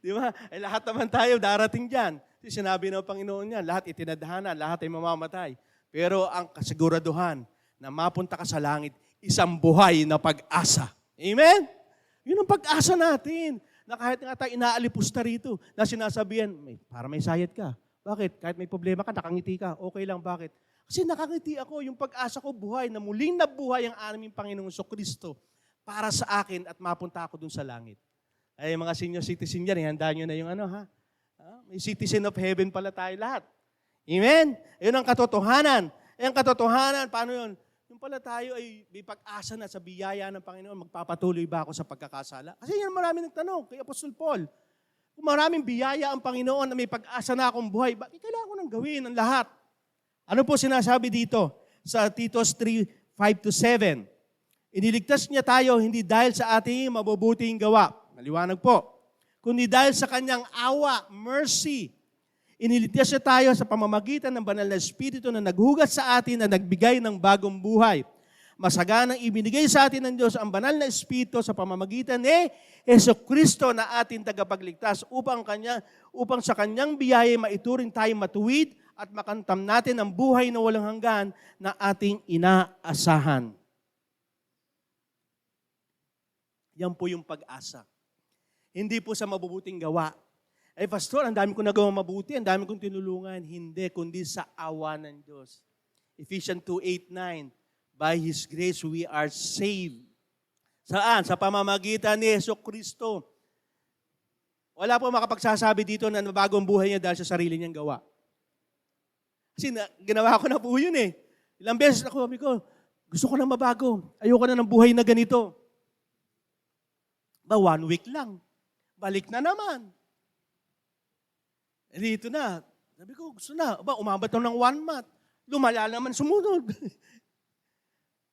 Di ba? Lahat naman tayo darating dyan. Sinabi ng Panginoon niya, lahat itinadhana, lahat ay mamamatay. Pero ang kasiguraduhan na mapunta ka sa langit, isang buhay na pag-asa. Amen? Yun ang pag-asa natin. Na kahit nga tayo inaalipusta rito, na sinasabihan, para may sayad ka. Bakit? Kahit may problema ka, nakangiti ka. Okay lang, bakit? Kasi nakangiti ako, yung pag-asa ko buhay, na muling nabuhay ang aming Panginoong Kristo para sa akin at mapunta ako dun sa langit. Ay, mga senior citizen yan, ihanda nyo na yung may citizen of heaven pala tayo lahat. Amen? Yun ang katotohanan. Ang katotohanan, paano yun? Yung pala tayo ay may pag-asa na sa biyaya ng Panginoon, magpapatuloy ba ako sa pagkakasala? Kasi yan marami nagtanong kay Apostol Paul. Kung maraming biyaya ang Panginoon na may pag-asa na akong buhay, bakit kailangan ko nang gawin ang lahat? Ano po sinasabi dito sa Titus 3:5-7? Iniligtas niya tayo hindi dahil sa ating mabubuting gawa. Maliwanag po. Kundi dahil sa Kanyang awa, mercy. Iniligtas niya tayo sa pamamagitan ng banal na Espiritu na naghugas sa atin na nagbigay ng bagong buhay. Masaganang ibinigay sa atin ng Diyos ang banal na Espiritu sa pamamagitan ni Jesucristo na ating tagapagligtas upang sa Kanyang biyaya maituring tayo matuwid at makantam natin ang buhay na walang hanggan na ating inaasahan. Yan po yung pag-asa. Hindi po sa mabubuting gawa. Pastor, ang dami ko nagawa mabuti, ang dami kong tinulungan. Hindi, kundi sa awa ng Diyos. Ephesians 2:8-9. By His grace, we are saved. Saan? Sa pamamagitan ni Jesucristo. Wala po makapagsasabi dito na bagong buhay niya dahil sa sarili niyang gawa. Kasi ginawa ko na po yun eh. Ilang beses ako, sabi ko, gusto ko na mabago. Ayoko na ng buhay na ganito. 1 week lang. Balik na naman. Dito na. Sabi ko, gusto na. Umabot na ng 1 month. Lumala naman, sumunod.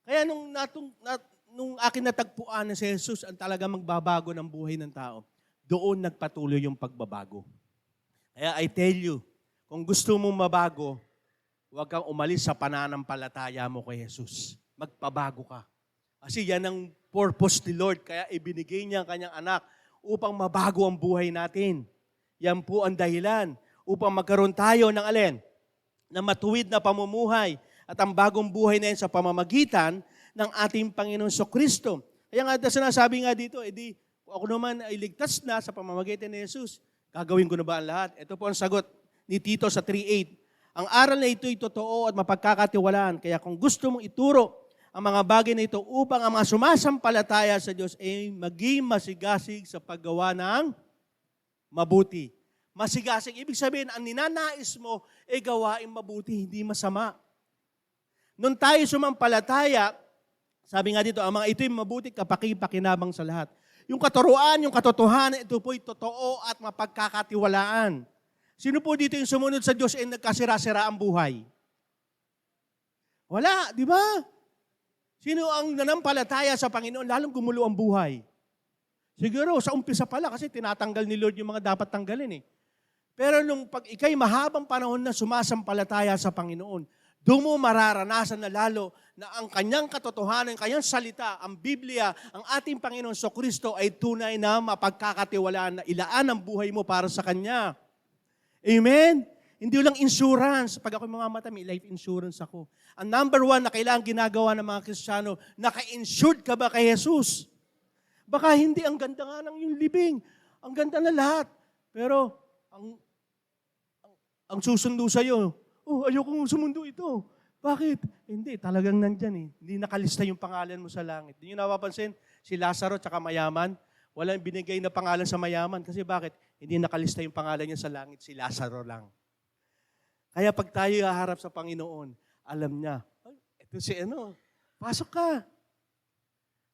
Kaya nung akin natagpuan na si Jesus ang talaga magbabago ng buhay ng tao, doon nagpatuloy yung pagbabago. Kaya I tell you, kung gusto mong mabago, huwag kang umalis sa pananampalataya mo kay Jesus. Magpabago ka. Kasi yan ang purpose ni Lord. Kaya ibinigay niya ang kanyang anak upang mabago ang buhay natin. Yan po ang dahilan upang magkaroon tayo ng alin? Na matuwid na pamumuhay
at ang bagong buhay na yan sa pamamagitan ng ating Panginoon Kristo. Kaya nga sinasabi nga dito, edi kung ako naman ay ligtas na sa pamamagitan ni Jesus, gagawin ko na ba ang lahat? Ito po ang sagot ni Tito sa 3:8. Ang aral na ito ay totoo at mapagkakatiwalaan. Kaya kung gusto mong ituro ang mga bagay na ito upang ang mga sumasampalataya sa Diyos ay maging masigasig sa paggawa ng mabuti. Masigasig, ibig sabihin, ang ninanais mo ay gawain mabuti, hindi masama. Nung tayo sumampalataya, sabi nga dito, ang mga ito'y mabuti kapaki-pakinabang sa lahat. Yung katuruan, yung katotohanan, ito po'y totoo at mapagkakatiwalaan. Sino po dito yung sumunod sa Diyos ay nagkasira-sira ang buhay? Wala, di ba? Sino ang nanampalataya sa Panginoon, lalong gumulo ang buhay? Siguro, sa umpisa pala, kasi tinatanggal ni Lord yung mga dapat tanggalin eh. Pero nung pag ikay mahabang panahon na sumasampalataya sa Panginoon, doon mo mararanasan na lalo na ang kanyang katotohanan, ang kanyang salita, ang Biblia, ang ating Panginoon Kristo ay tunay na mapagkakatiwalaan na ilaan ang buhay mo para sa Kanya. Amen? Hindi lang insurance. Pag ako mamamatay, may life insurance ako. Ang number one na kailangan ginagawa ng mga Kristiyano, naka-insured ka ba kay Jesus? Baka hindi, ang ganda nga ng yung libing. Ang ganda na lahat. Pero, ang susundo sa'yo, ayokong sumundo ito. Bakit? Hindi, talagang nandyan eh. Hindi nakalista yung pangalan mo sa langit. Hindi nyo napapansin, si Lazaro tsaka mayaman, walang binigay na pangalan sa mayaman. Kasi bakit? Hindi nakalista yung pangalan niya sa langit, si Lazaro lang. Kaya pag tayo haharap sa Panginoon, alam niya, ito si pasok ka.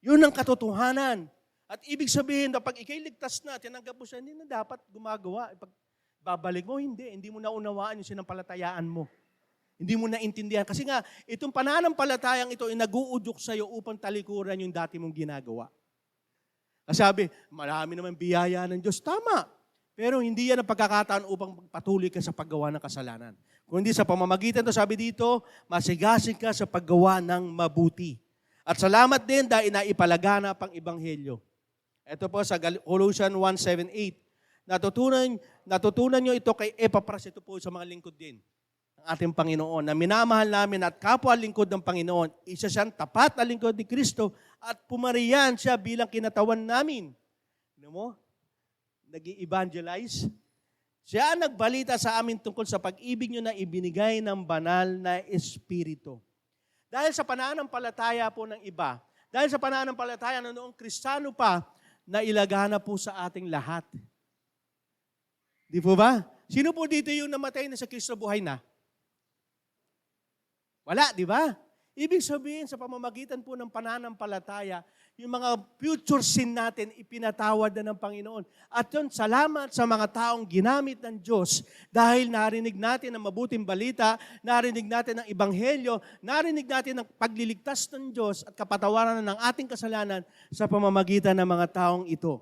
Yun ang katotohanan. At ibig sabihin, pag ikay ligtas na, tinanggap mo siya, hindi na dapat gumagawa. Pag babalik mo, hindi mo naunawaan yung sinampalatayaan mo. Hindi mo naintindihan. Kasi nga, itong pananampalatayang ito ay nag-uudyok sa'yo upang talikuran yung dati mong ginagawa. Kasi sabi, marami naman biyaya ng Diyos. Tama. Pero hindi yan ang pagkakataon upang patuloy ka sa paggawa ng kasalanan. Kundi sa pamamagitan to, sabi dito, masigasig ka sa paggawa ng mabuti. At salamat din dahil naipalaganap ang Ebanghelyo. Ito po sa Colossians 1:7-8. Natutunan nyo ito kay Epapras, ito po sa mga lingkod din ng ating Panginoon, na minamahal namin at kapwa lingkod ng Panginoon. Isa siyang tapat na lingkod ni Kristo at pumariyan siya bilang kinatawan namin. Ano mo? Nag-i-evangelize. Siya ang nagbalita sa amin tungkol sa pag-ibig nyo na ibinigay ng banal na Espiritu. Dahil sa pananampalataya po ng iba, dahil sa pananampalataya na noong Kristiyano pa, na ilagana po sa ating lahat. Di po ba? Sino po dito yung namatay na sa Kristo buhay na? Wala, di ba? Ibig sabihin, sa pamamagitan po ng pananampalataya, yung mga future sin natin, ipinatawad na ng Panginoon. At yun, salamat sa mga taong ginamit ng Diyos dahil narinig natin ang mabuting balita, narinig natin ang Ebanghelyo, narinig natin ang pagliligtas ng Diyos at kapatawaran ng ating kasalanan sa pamamagitan ng mga taong ito.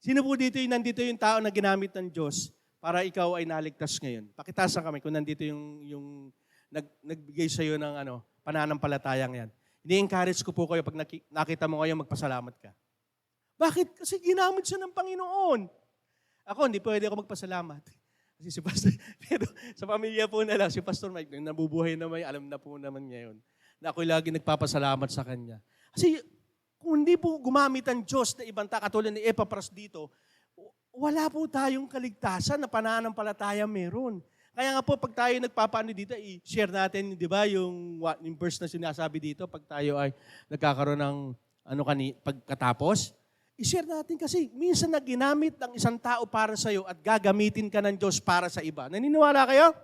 Sino po dito nandito yung tao na ginamit ng Diyos para ikaw ay naligtas ngayon? Pakitasan kami kung nandito yung nagbigay sa iyo ng pananampalatayang yan. Ini-encourage ko po kayo pag nakita mo ngayon, magpasalamat ka. Bakit? Kasi ginamit siya ng Panginoon. Ako, hindi pwede ako magpasalamat. Kasi si Pastor, pero sa pamilya po na lang, si Pastor Mike, nabubuhay na may, alam na po naman niya yun, na ako'y lagi nagpapasalamat sa Kanya. Kasi kung hindi po gumamit ang Diyos na ibang katulad ni Epapras dito, wala po tayong kaligtasan na pananampalataya meron. Kaya nga po, pag tayo nagpapaano dito, i-share natin, di ba, yung verse na sinasabi dito, pag tayo ay nagkakaroon ng pagkatapos, i-share natin kasi minsan na ginamit ng isang tao para sa iyo at gagamitin ka ng Diyos para sa iba. Naniniwala kayo?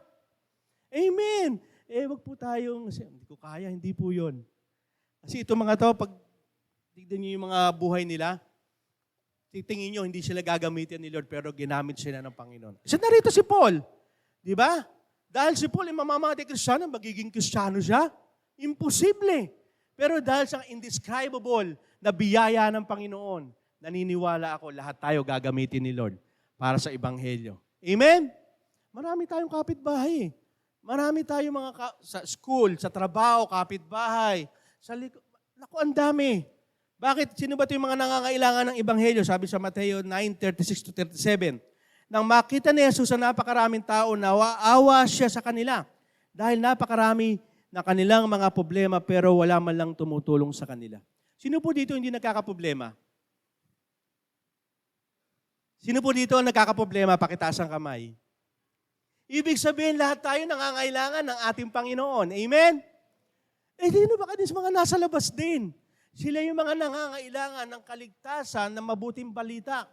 Amen! Wag po tayong, hindi ko kaya, hindi po yun. Kasi itong mga to, pag tignan nyo yung mga buhay nila, titingin nyo, hindi sila gagamitin ni Lord, pero ginamit sila ng Panginoon. Isa na rito si Paul. Di ba? Dahil si Paul ay mamamatay Kristiyano, magiging Kristiyano siya? Imposible. Pero dahil sa indescribable na biyaya ng Panginoon, naniniwala ako lahat tayo gagamitin ni Lord para sa Ebanghelyo. Amen? Marami tayong kapitbahay. Marami tayong sa school, sa trabaho, kapitbahay. Naku, ang dami. Bakit? Sino ba ito yung mga nangangailangan ng Ebanghelyo? Sabi sa Mateo 9:36-37. Nang makita ni Jesus sa napakaraming tao, nawaawa siya sa kanila dahil napakarami na kanilang mga problema pero wala man lang tumutulong sa kanila. Sino po dito hindi nagkakaproblema? Sino po dito ang nagkakaproblema? Pakitaas ang kamay. Ibig sabihin, lahat tayo nangangailangan ng ating Panginoon. Amen? Eh, dino ba kayo sa mga nasa labas din? Sila yung mga nangangailangan ng kaligtasan ng mabuting balita.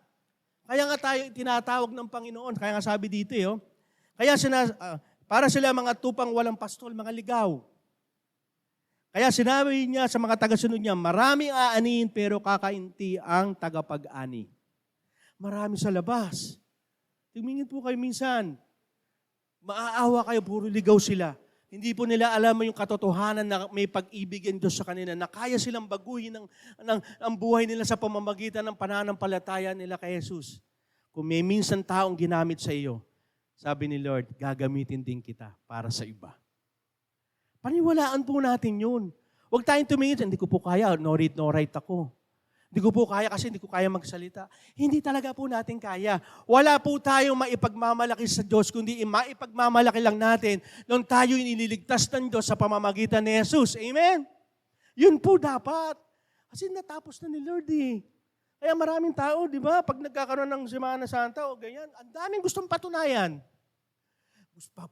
Kaya nga tayo tinatawag ng Panginoon. Kaya nga sabi dito, kaya para sila mga tupang walang pastol, mga ligaw. Kaya sinabi niya sa mga tagasunod niya, maraming aanihin pero kakainti ang tagapag-ani. Marami sa labas. Tingin po kayo minsan, maaawa kayo, puro ligaw sila. Hindi po nila alam yung katotohanan na may pag-ibig ang Diyos sa kanila, na kaya silang baguhin ang buhay nila sa pamamagitan ng pananampalataya nila kay Jesus. Kung may minsan taong ginamit sa iyo, sabi ni Lord, gagamitin din kita para sa iba. Paniwalaan po natin yun. Huwag tayong tumingin, hindi ko po kaya, no read, no write ako. Hindi ko po kaya kasi hindi ko kaya magsalita. Hindi talaga po natin kaya. Wala po tayong maipagmamalaki sa Diyos, kundi maipagmamalaki lang natin nung tayo iniligtas ng Diyos sa pamamagitan ni Jesus. Amen? Yun po dapat. Kasi natapos na ni Lord eh. Kaya maraming tao, di ba, pag nagkakaroon ng Semana Santa o ganyan, ang daming gustong patunayan.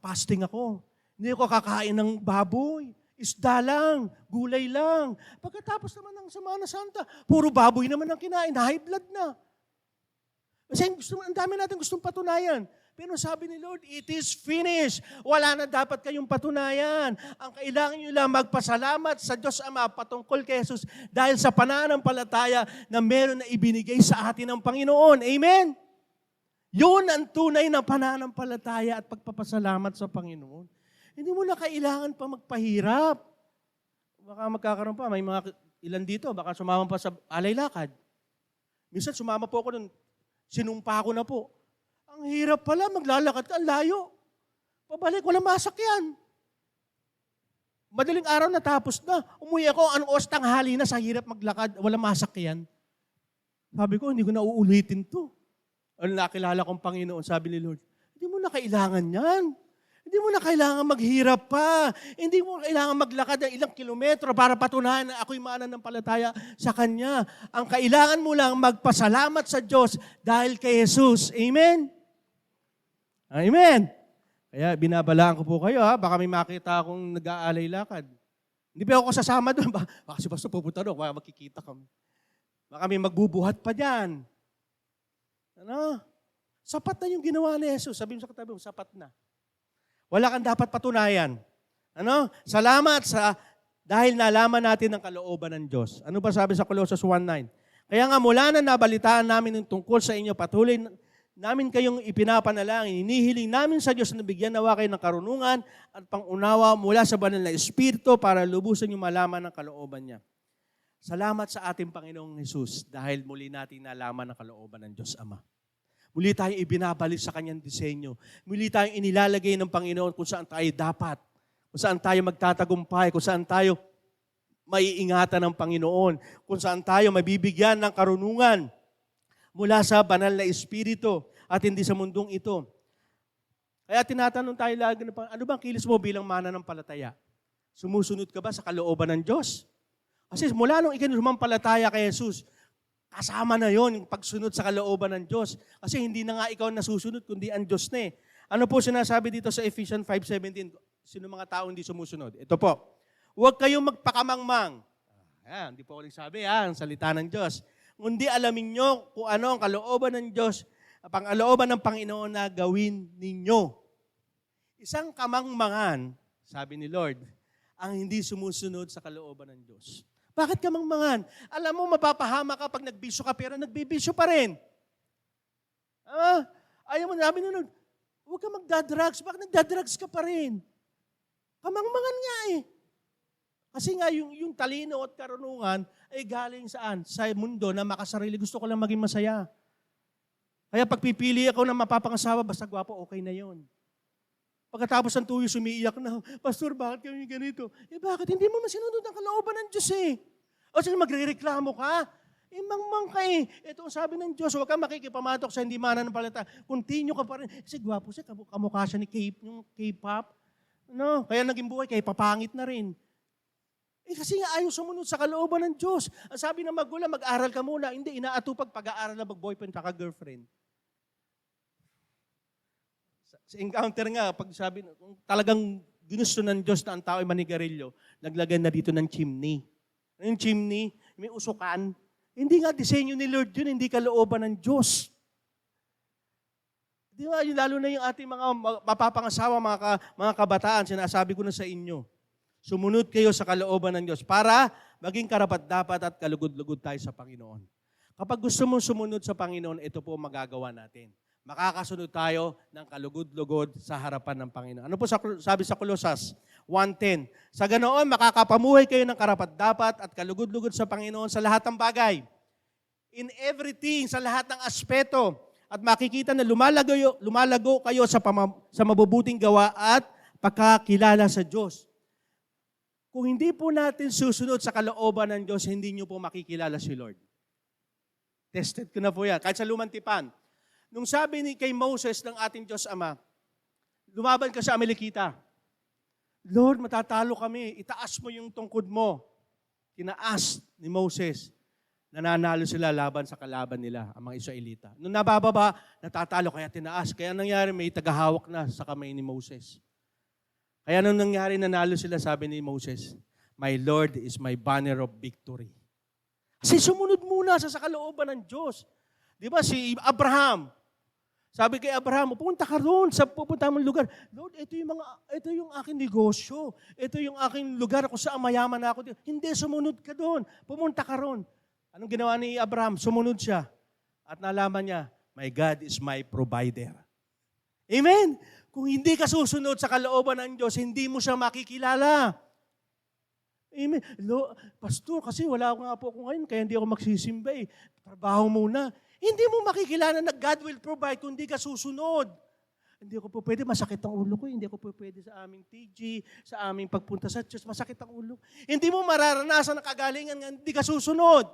Fasting ako. Hindi ako kakain ng baboy. Isda lang, gulay lang. Pagkatapos naman ng Semana Santa, puro baboy naman ang kinain, high blood na. Kasi ang dami natin gustong patunayan. Pero sabi ni Lord, it is finished. Wala na dapat kayong patunayan. Ang kailangan nyo lang magpasalamat sa Diyos Ama patungkol kay Jesus dahil sa pananampalataya na meron na ibinigay sa atin ng Panginoon. Amen? Yun ang tunay na pananampalataya at pagpapasalamat sa Panginoon. Hindi mo na kailangan pa magpahirap. Baka magkakaroon pa, may mga ilan dito, baka sumama pa sa alay lakad. Minsan sumama po ako nun, sinumpa ko na po. Ang hirap pala, maglalakad ka, ang layo. Pabalik, walang masakyan. Madaling araw natapos na. Umuwi ako, anong oras tanghali na sa hirap maglakad, walang masakyan. Sabi ko, hindi ko na uulitin to. Ang nakilala kong Panginoon, sabi ni Lord, hindi mo na kailangan yan. Hindi mo na kailangan maghirap pa. Hindi mo kailangan maglakad ng ilang kilometro para patunayan na ako'y mananampalataya sa Kanya. Ang kailangan mo lang magpasalamat sa Diyos dahil kay Jesus. Amen? Amen? Kaya binabalaan ko po kayo, baka may makita akong nag-aalay lakad. Hindi pa ako sasama doon. Baka si Pastor pupunta doon, baka makikita kami. Baka may magbubuhat pa dyan. Ano? Sapat na yung ginawa ni Jesus. Sabi mo sa katabi mo, sapat na. Wala kang dapat patunayan. Ano? Salamat dahil nalaman natin ang kalooban ng Diyos. Ano ba sabi sa Colossus 1:9? Kaya nga mula na nabalitaan namin ng tungkol sa inyo, patuloy namin kayong ipinapanalangin. Hinihiling namin sa Diyos na bigyan nawa kayo ng karunungan at pangunawa mula sa banal na Espiritu para lubusan yung malaman ang kalooban niya. Salamat sa ating Panginoong Jesus dahil muli natin nalaman ang kalooban ng Diyos Ama. Muli tayong ibinabalik sa Kanyang disenyo. Muli tayong inilalagay ng Panginoon kung saan tayo dapat, kung saan tayo magtatagumpay, kung saan tayo maiingatan ng Panginoon, kung saan tayo mabibigyan ng karunungan mula sa banal na Espiritu at hindi sa mundong ito. Kaya tinatanong tayo lagi, ano bang kilos mo bilang mananampalataya? Sumusunod ka ba sa kalooban ng Diyos? Kasi mula nung ikinumampalataya kay Jesus, kasama na yon yung pagsunod sa kalooban ng Diyos. Kasi hindi na nga ikaw nasusunod, kundi ang Diyos na eh. Ano po sinasabi dito sa Ephesians 5:17? Sino mga tao hindi sumusunod? Ito po. Huwag kayong magpakamangmang. Hindi po ako nagsabi, ang salita ng Diyos. Kundi alamin nyo kung ano ang kalooban ng Diyos, pang-alooban ng Panginoon na gawin ninyo. Isang kamangmangan, sabi ni Lord, ang hindi sumusunod sa kalooban ng Diyos. Bakit ka mangmangan? Alam mo, mapapahama ka pag nagbisyo ka, pero nagbibisyo pa rin. Ayaw mo, sabi nung, huwag ka magdadrugs. Bakit nagdadrugs ka pa rin? Kamangmangan nga eh. Kasi nga, yung talino at karunungan ay galing saan? Sa mundo na makasarili. Gusto ko lang maging masaya. Kaya pagpipili ako na mapapangasawa, basta gwapo, okay na yon. Pagkatapos ng tuyo, sumiiyak na, Pastor, bakit kami ganito? Bakit? Hindi mo masinunod ang kalooban ng Diyos eh. O sige, magre-reklamo ka. Mangmang ka eh. Ito ang sabi ng Diyos, huwag kang makikipamatok sa hindi mananampalataya. Continue ka pa rin. Kasi gwapo siya, kamukha siya ni yung K-pop. No? Kaya naging buhay, kaya papangit na rin. Kasi nga ayaw sumunod sa kalooban ng Diyos. Ang sabi ng magulang, mag-aral ka muna. Hindi, inaatupag pag-aaral na mag-boyfriend at girlfriend. Sa encounter nga, pag sabi, kung talagang ginusto ng Diyos na ang tao ay manigarilyo, naglagay na dito ng chimney. Yung chimney, may usukan. Hindi nga disenyo ni Lord yun, hindi kalooban ng Diyos. Di ba, lalo na yung ating mga mapapangasawa, mga kabataan, sinasabi ko na sa inyo. Sumunod kayo sa kalooban ng Diyos para maging karapat-dapat at kalugod-lugod tayo sa Panginoon. Kapag gusto mong sumunod sa Panginoon, ito po magagawa natin. Makakasunod tayo ng kalugod-lugod sa harapan ng Panginoon. Ano po sabi sa Kolosas 1:10? Sa ganoon, makakapamuhay kayo ng karapat-dapat at kalugod-lugod sa Panginoon sa lahat ng bagay. In everything, sa lahat ng aspeto. At makikita na lumalago kayo sa mabubuting gawa at pagkakilala sa Diyos. Kung hindi po natin susunod sa kalooban ng Diyos, hindi nyo po makikilala si Lord. Tested ko na po yan. Kahit sa Lumang Tipan. Nung sabi ni kay Moses ng ating Diyos Ama, lumaban ka sa Amalekita. Lord, matatalo kami. Itaas mo yung tungkod mo. Tinaas ni Moses. Nananalo sila laban sa kalaban nila, ang mga Israelita. Nung nabababa, natatalo, kaya tinaas. Kaya nangyari, may tagahawak na sa kamay ni Moses. Kaya nung nangyari, nanalo sila, sabi ni Moses, "My Lord is my banner of victory." Kasi sumunod muna sa kalooban ng Diyos. Di ba si Abraham, sabi kay Abraham, pupunta ka roon sa pupunta mong lugar. Lord, ito yung aking negosyo. Ito yung aking lugar kung saan mayaman na ako. Hindi, sumunod ka doon. Pumunta ka roon. Anong ginawa ni Abraham? Sumunod siya. At nalaman niya, my God is my provider. Amen? Kung hindi ka susunod sa kalooban ng Diyos, hindi mo siya makikilala. Amen. Pastor, kasi wala nga po ako ngayon, kaya hindi ako magsisimba eh. Trabaho muna. Hindi mo makikilala na God will provide kung hindi ka susunod. Hindi ko po pwede, masakit ang ulo ko. Hindi ko po pwede sa aming TG, sa aming pagpunta sa church, masakit ang ulo. Hindi mo mararanasan ang kagalingan nga hindi ka susunod.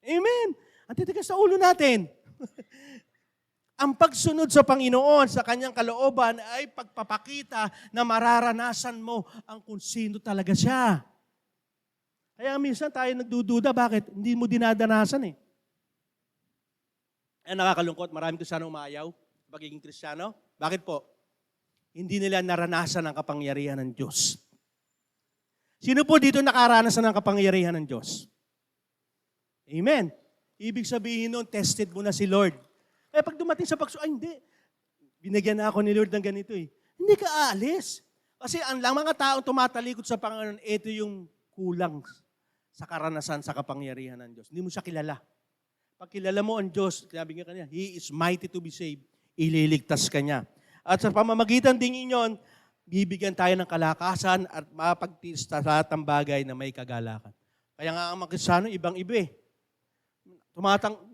Amen. Ang titigas sa ulo natin. Ang pagsunod sa Panginoon, sa kanyang kalooban, ay pagpapakita na mararanasan mo ang kung sino talaga siya. Kaya minsan tayo nagdududa, bakit? Hindi mo dinadanasan eh. Ay nakakalungkot, marami ko sana umayaw sa pagiging Kristiyano. Bakit po? Hindi nila naranasan ang kapangyarihan ng Diyos. Sino po dito nakaranasan ng kapangyarihan ng Diyos? Amen. Ibig sabihin nun, tested mo na si Lord. Kaya pag dumating sa ay hindi. Binigyan na ako ni Lord ng ganito eh. Hindi ka aalis. Kasi ang mga taong tumatalikod sa Panginoon, ito yung kulang sa karanasan sa kapangyarihan ng Diyos. Hindi mo siya kilala. Pag kilala mo ang Diyos, sabi nga kanya, He is mighty to be saved. Ililigtas ka niya. At sa pamamagitan din inyon, bibigyan tayo ng kalakasan at mapagtiis sa lahat ng bagay na may kagalakan. Kaya nga ang mga Kristiyano, ibang-iba eh.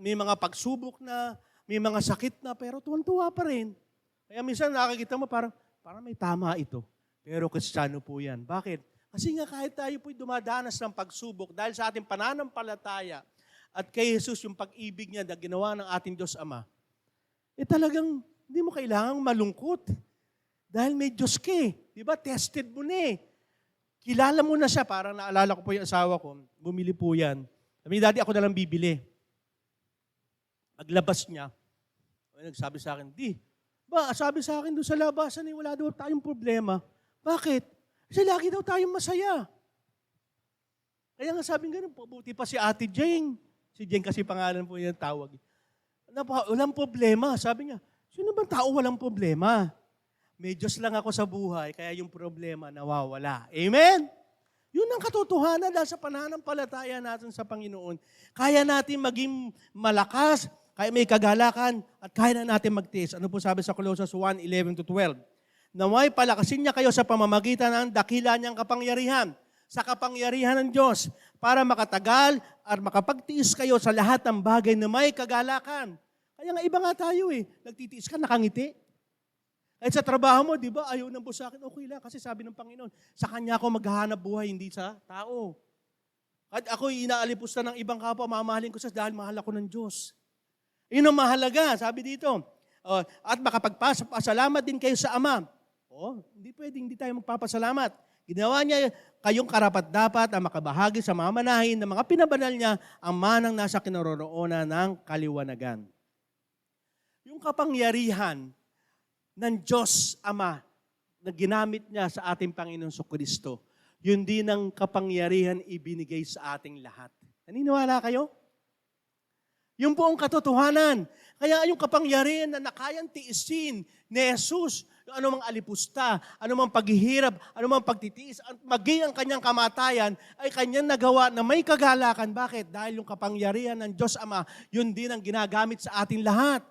May mga pagsubok na, may mga sakit na, pero tuwan-tuwa pa rin. Kaya minsan nakakita mo parang may tama ito. Pero Kristiyano po yan. Bakit? Kasi nga kahit tayo po'y dumadanas ng pagsubok dahil sa ating pananampalataya at kay Jesus yung pag-ibig niya na ginawa ng ating Diyos Ama, talagang hindi mo kailangang malungkot. Dahil may Diyos ka eh. Di ba? Tested mo na eh. Kilala mo na siya. Parang naalala ko po yung asawa ko. Bumili po yan. Sabi, Daddy, ako na lang bibili. Paglabas niya, nagsabi sa akin, sabi sa akin doon sa labasan, wala daw tayong problema. Bakit? Kasi lagi daw tayong masaya. Kaya nga sabi nga, buti pa si Ate Jane. Si Jane kasi pangalan po yung tawag. Walang problema. Sabi niya, sino bang tao walang problema? May Diyos lang ako sa buhay, kaya yung problema nawawala. Amen? Yun ang katotohanan dahil sa pananampalataya natin sa Panginoon. Kaya natin maging malakas, kaya may kagalakan, at kaya na natin magtiis. Ano po sabi sa Colossus 1:11-12? Naway palakasin niya kayo sa pamamagitan ng dakila niyang kapangyarihan, sa kapangyarihan ng Diyos, para makatagal at makapagtiis kayo sa lahat ng bagay na may kagalakan. Kaya nga iba nga tayo eh. Nagtitiis ka, nakangiti. At sa trabaho mo, di ba, ayaw ng boss sa akin, okay lang. Kasi sabi ng Panginoon, sa Kanya ako maghahanap buhay, hindi sa tao. At ako'y inaalipusta ng ibang kapwa, mamahalin ko siya dahil mahal ako ng Diyos. Yun ang mahalaga, sabi dito. At makapagpasalamat din kayo sa Ama. Hindi pwedeng hindi tayo magpapasalamat. Ginawa niya kayong karapat-dapat ang makabahagi sa mga manahin ng mga pinabanal niya ang manang nasa kinaroroonan ng kaliwanagan. Yung kapangyarihan ng Diyos Ama na ginamit niya sa ating Panginoong Kristo, yun din ang kapangyarihan ibinigay sa ating lahat. Naniniwala kayo? Yung buong katotohanan. Kaya yung kapangyarihan na nakayang tiisin ni Jesus, yung anumang alipusta, anumang paghihirap, anumang pagtitiis, maging ang kanyang kamatayan, ay kanyang nagawa na may kagalakan. Bakit? Dahil yung kapangyarihan ng Diyos Ama, yun din ang ginagamit sa ating lahat.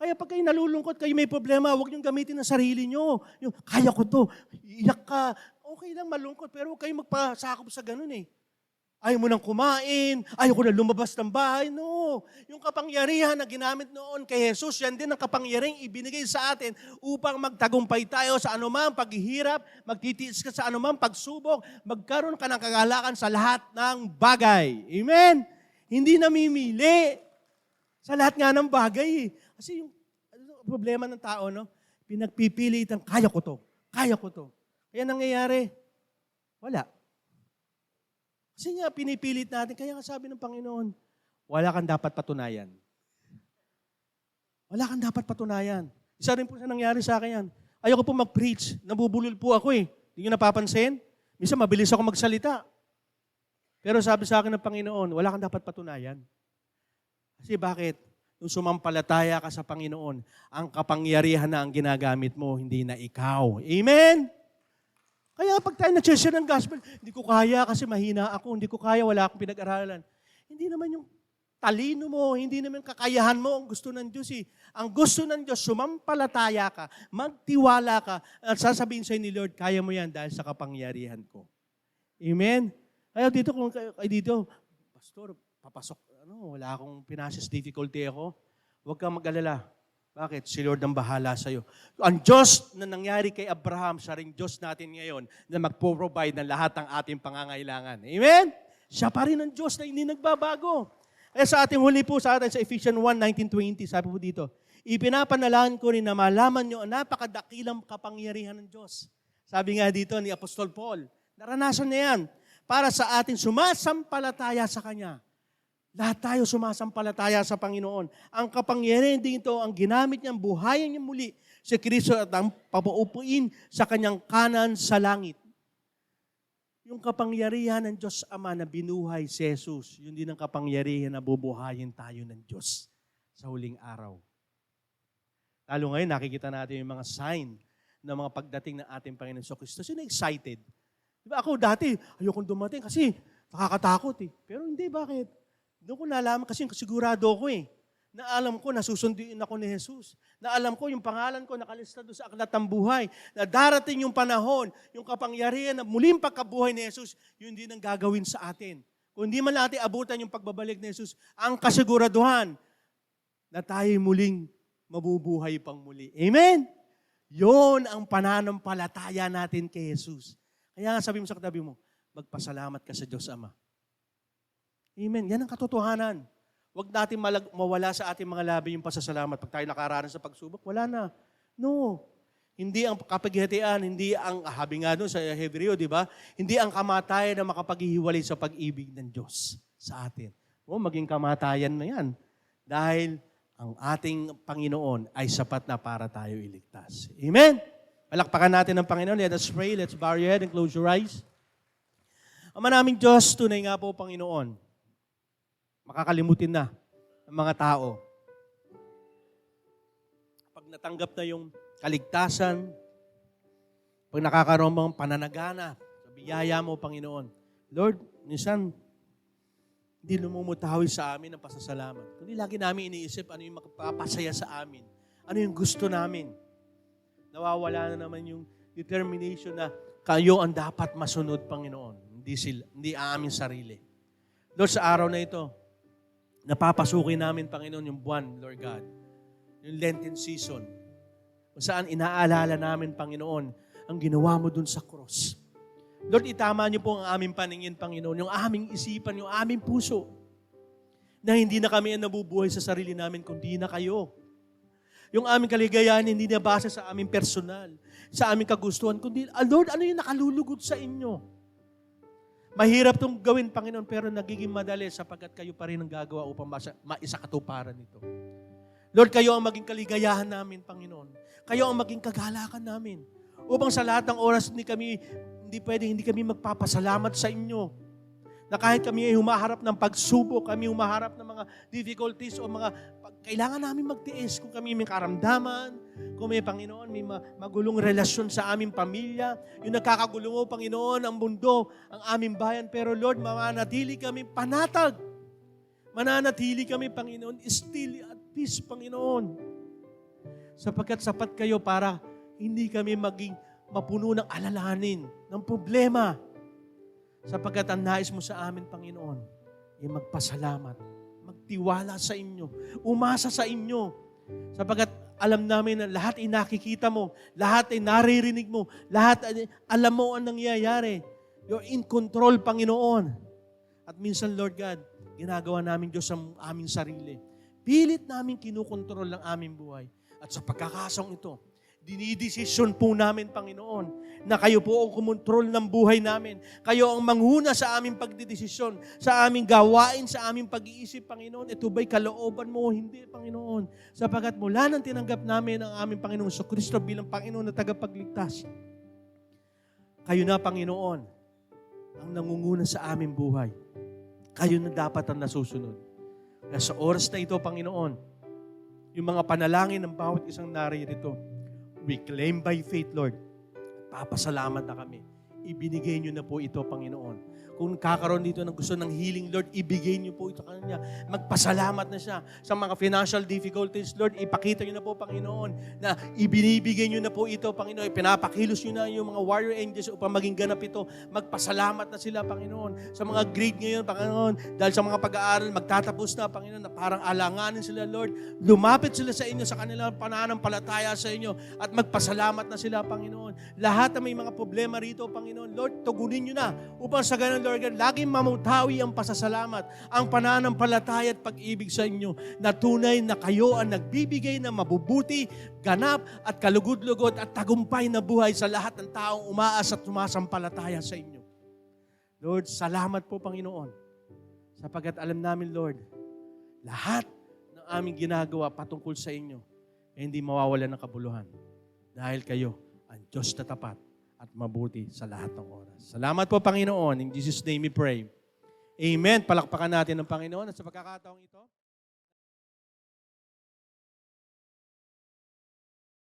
Kaya pag kayo nalulungkot, kayo may problema, huwag niyong gamitin ang sarili niyo. Yung, kaya ko to, iyak ka. Okay lang malungkot, pero huwag kayong magpasakop sa ganun eh. Ayaw mo nang kumain, ayaw ko na lumabas ng bahay. No. Yung kapangyarihan na ginamit noon kay Jesus, yan din ang kapangyarihan ibinigay sa atin upang magtagumpay tayo sa anumang paghihirap, magtitiis ka sa anumang pagsubok, magkaroon ka ng kagalakan sa lahat ng bagay. Amen? Hindi namimili sa lahat nga ng bagay. Kasi yung problema ng tao, no? Pinagpipilitan, kaya ko to, kaya ko to. Kaya nangyayari, wala. Kasi nga, pinipilit natin. Kaya nga sabi ng Panginoon, wala kang dapat patunayan. Wala kang dapat patunayan. Isa rin po sa nangyari sa akin yan. Ayoko po mag-preach. Nabubulol po ako eh. Hindi nyo napapansin? Minsan mabilis ako magsalita. Pero sabi sa akin ng Panginoon, wala kang dapat patunayan. Kasi bakit? Nung sumampalataya ka sa Panginoon, ang kapangyarihan na ang ginagamit mo, hindi na ikaw. Amen? Kaya pag tayo nag-share ng gospel, hindi ko kaya kasi mahina ako, hindi ko kaya, wala akong pinag-aralan. Hindi naman yung talino mo, hindi naman kakayahan mo ang gusto ng Diyos eh. Ang gusto ng Diyos, sumampalataya ka, magtiwala ka, at sasabihin sa'yo ni Lord, kaya mo yan dahil sa kapangyarihan ko. Amen? Kaya dito, kung kayo dito, Pastor, papasok, wala akong financial difficulty ako, huwag kang mag-alala. Bakit? Si Lord ang bahala sa'yo. Ang Diyos na nangyari kay Abraham, siya rin Diyos natin ngayon na magpo-provide ng lahat ng ating pangangailangan. Amen? Siya pa rin ang Diyos na hindi nagbabago. Kaya sa ating huli po sa atin sa Ephesians 1:19-20, sabi po dito, ipinapanalangin ko rin na malaman nyo ang napakadakilang kapangyarihan ng Diyos. Sabi nga dito ni Apostol Paul, naranasan niya yan para sa ating sumasampalataya sa Kanya. Lahat tayo sumasampalataya sa Panginoon. Ang kapangyarihan dito, ang ginamit niyang buhayan niya muli si Kristo at ang papaupuin sa kanyang kanan sa langit. Yung kapangyarihan ng Diyos Ama na binuhay si Jesus, yun din ang kapangyarihan na bubuhayin tayo ng Diyos sa huling araw. Lalo ngayon, nakikita natin yung mga sign ng mga pagdating ng ating Panginoon sa Kristo. Sino excited? Diba ako dati, ayokong dumating kasi nakakatakot eh. Pero hindi, bakit? Doon ko nalaman kasi sigurado ko eh. Na alam ko na susunduin ako ni Jesus. Na alam ko yung pangalan ko nakalista doon sa aklat ng buhay. Na darating yung panahon, yung kapangyarihan na muling pagkabuhay ni Jesus, yun din ang gagawin sa atin. Kung hindi man natin abutan yung pagbabalik ni Jesus, ang kasiguraduhan na tayo muling mabubuhay pang muli. Amen? Yon ang pananampalataya natin kay Jesus. Kaya nga sabi mo sa katabi mo, magpasalamat ka sa Diyos Ama. Amen. Yan ang katotohanan. Huwag natin mawala sa ating mga labi yung pasasalamat. Pag tayo nakaranas sa pagsubok, wala na. No. Hindi ang kapaghihatian, hindi ang, habi nga doon sa Hebreo, di ba? Hindi ang kamatayan na makapaghihiwalay sa pag-ibig ng Diyos sa atin. O, maging kamatayan na yan. Dahil ang ating Panginoon ay sapat na para tayo iligtas. Amen? Palakpakan natin ang Panginoon. Let us pray. Let's bow your head and close your eyes. Ama naming Diyos, tunay nga po, Panginoon, makakalimutin na ng mga tao. Pag natanggap na yung kaligtasan, pag nakakaroon mong pananagana sa biyaya mo, Panginoon, Lord, minsan, hindi lumumutawi sa amin ang pasasalamat. Kundi lagi namin iniisip ano yung makapapasaya sa amin. Ano yung gusto namin. Nawawala na naman yung determination na kayo ang dapat masunod, Panginoon. Hindi ang aming sarili. Lord, sa araw na ito, napapasukin namin, Panginoon, yung buwan, Lord God. Yung Lenten season. Kung saan inaalala namin, Panginoon, ang ginawa mo dun sa cross. Lord, itama niyo po ang aming paningin, Panginoon, yung aming isipan, yung aming puso, na hindi na kami ang nabubuhay sa sarili namin, kundi na kayo. Yung aming kaligayahan hindi na base sa aming personal, sa aming kagustuhan, kundi, Lord, ano yung nakalulugod sa inyo? Mahirap itong gawin, Panginoon, pero nagiging madali sapagkat kayo pa rin ang gagawa upang maisakatuparan ito. Lord, kayo ang maging kaligayahan namin, Panginoon. Kayo ang maging kagalakan namin. Upang sa lahat ng oras hindi kami magpapasalamat sa inyo. Na kahit kami ay humaharap ng pagsubok, kami humaharap ng mga difficulties o kailangan namin magtiis kung kami may karamdaman, kung may Panginoon, may magulong relasyon sa aming pamilya, yung nakakagulo mo, Panginoon, ang mundo, ang aming bayan. Pero Lord, mananatili kami panatag. Mananatili kami, Panginoon, still at peace, Panginoon. Sapagkat sapat kayo para hindi kami maging mapuno ng alalahanin, ng problema. Sapagkat ang nais mo sa amin, Panginoon, ay magpasalamat, magtiwala sa inyo, umasa sa inyo. Sapagkat alam namin na lahat ay nakikita mo, lahat ay naririnig mo, lahat ay alam mo ang nangyayari. You're in control, Panginoon. At minsan, Lord God, ginagawa namin Diyos ang aming sarili. Pilit namin kinukontrol ang aming buhay. At sa pagkakasong ito, dinidesisyon po namin, Panginoon, na kayo po ang kumontrol ng buhay namin. Kayo ang manghuna sa aming pagdidesisyon, sa aming gawain, sa aming pag-iisip, Panginoon. Ito ba'y kalooban mo o hindi, Panginoon? Sapagkat mula nang tinanggap namin ang aming Panginoong Kristo bilang Panginoon na tagapagligtas, kayo na, Panginoon, ang nangunguna sa aming buhay. Kayo na dapat ang nasusunod. Kaya sa oras na ito, Panginoon, yung mga panalangin ng bawat isang naririto, we claim by faith, Lord. Papasalamat na kami. Ibinigay niyo na po ito, Panginoon. Kung kakaroon dito ng gusto ng healing, Lord, ibigay niyo po ito kanya. Magpasalamat na siya sa mga financial difficulties, Lord. Ipakita niyo na po, Panginoon, na ibinibigay niyo na po ito, Panginoon. Pinapakilos niyo na yung mga warrior angels upang maging ganap ito. Magpasalamat na sila, Panginoon. Sa mga grade ngayon, Panginoon, dahil sa mga pag-aaral, magtatapos na, Panginoon, na parang alanganin sila, Lord. Lumapit sila sa inyo, sa kanilang pananampalataya sa inyo, at magpasalamat na sila, Panginoon. Lahat na may mga problema rito, Panginoon, Lord, tugunin niyo na upang sa ganun, Lord God, laging mamutawi ang pasasalamat, ang pananampalataya at pag-ibig sa inyo, na tunay na kayo ang nagbibigay ng mabubuti, ganap at kalugod-lugod at tagumpay na buhay sa lahat ng taong umaas at sumasampalataya sa inyo. Lord, salamat po, Panginoon, sapagkat alam namin, Lord, lahat ng aming ginagawa patungkol sa inyo ay hindi mawawalan ng kabuluhan dahil kayo ang Diyos na tapat at mabuti sa lahat ng oras. Salamat po, Panginoon. In Jesus' name we pray. Amen. Palakpakan natin ng Panginoon at sa pagkakataong ito.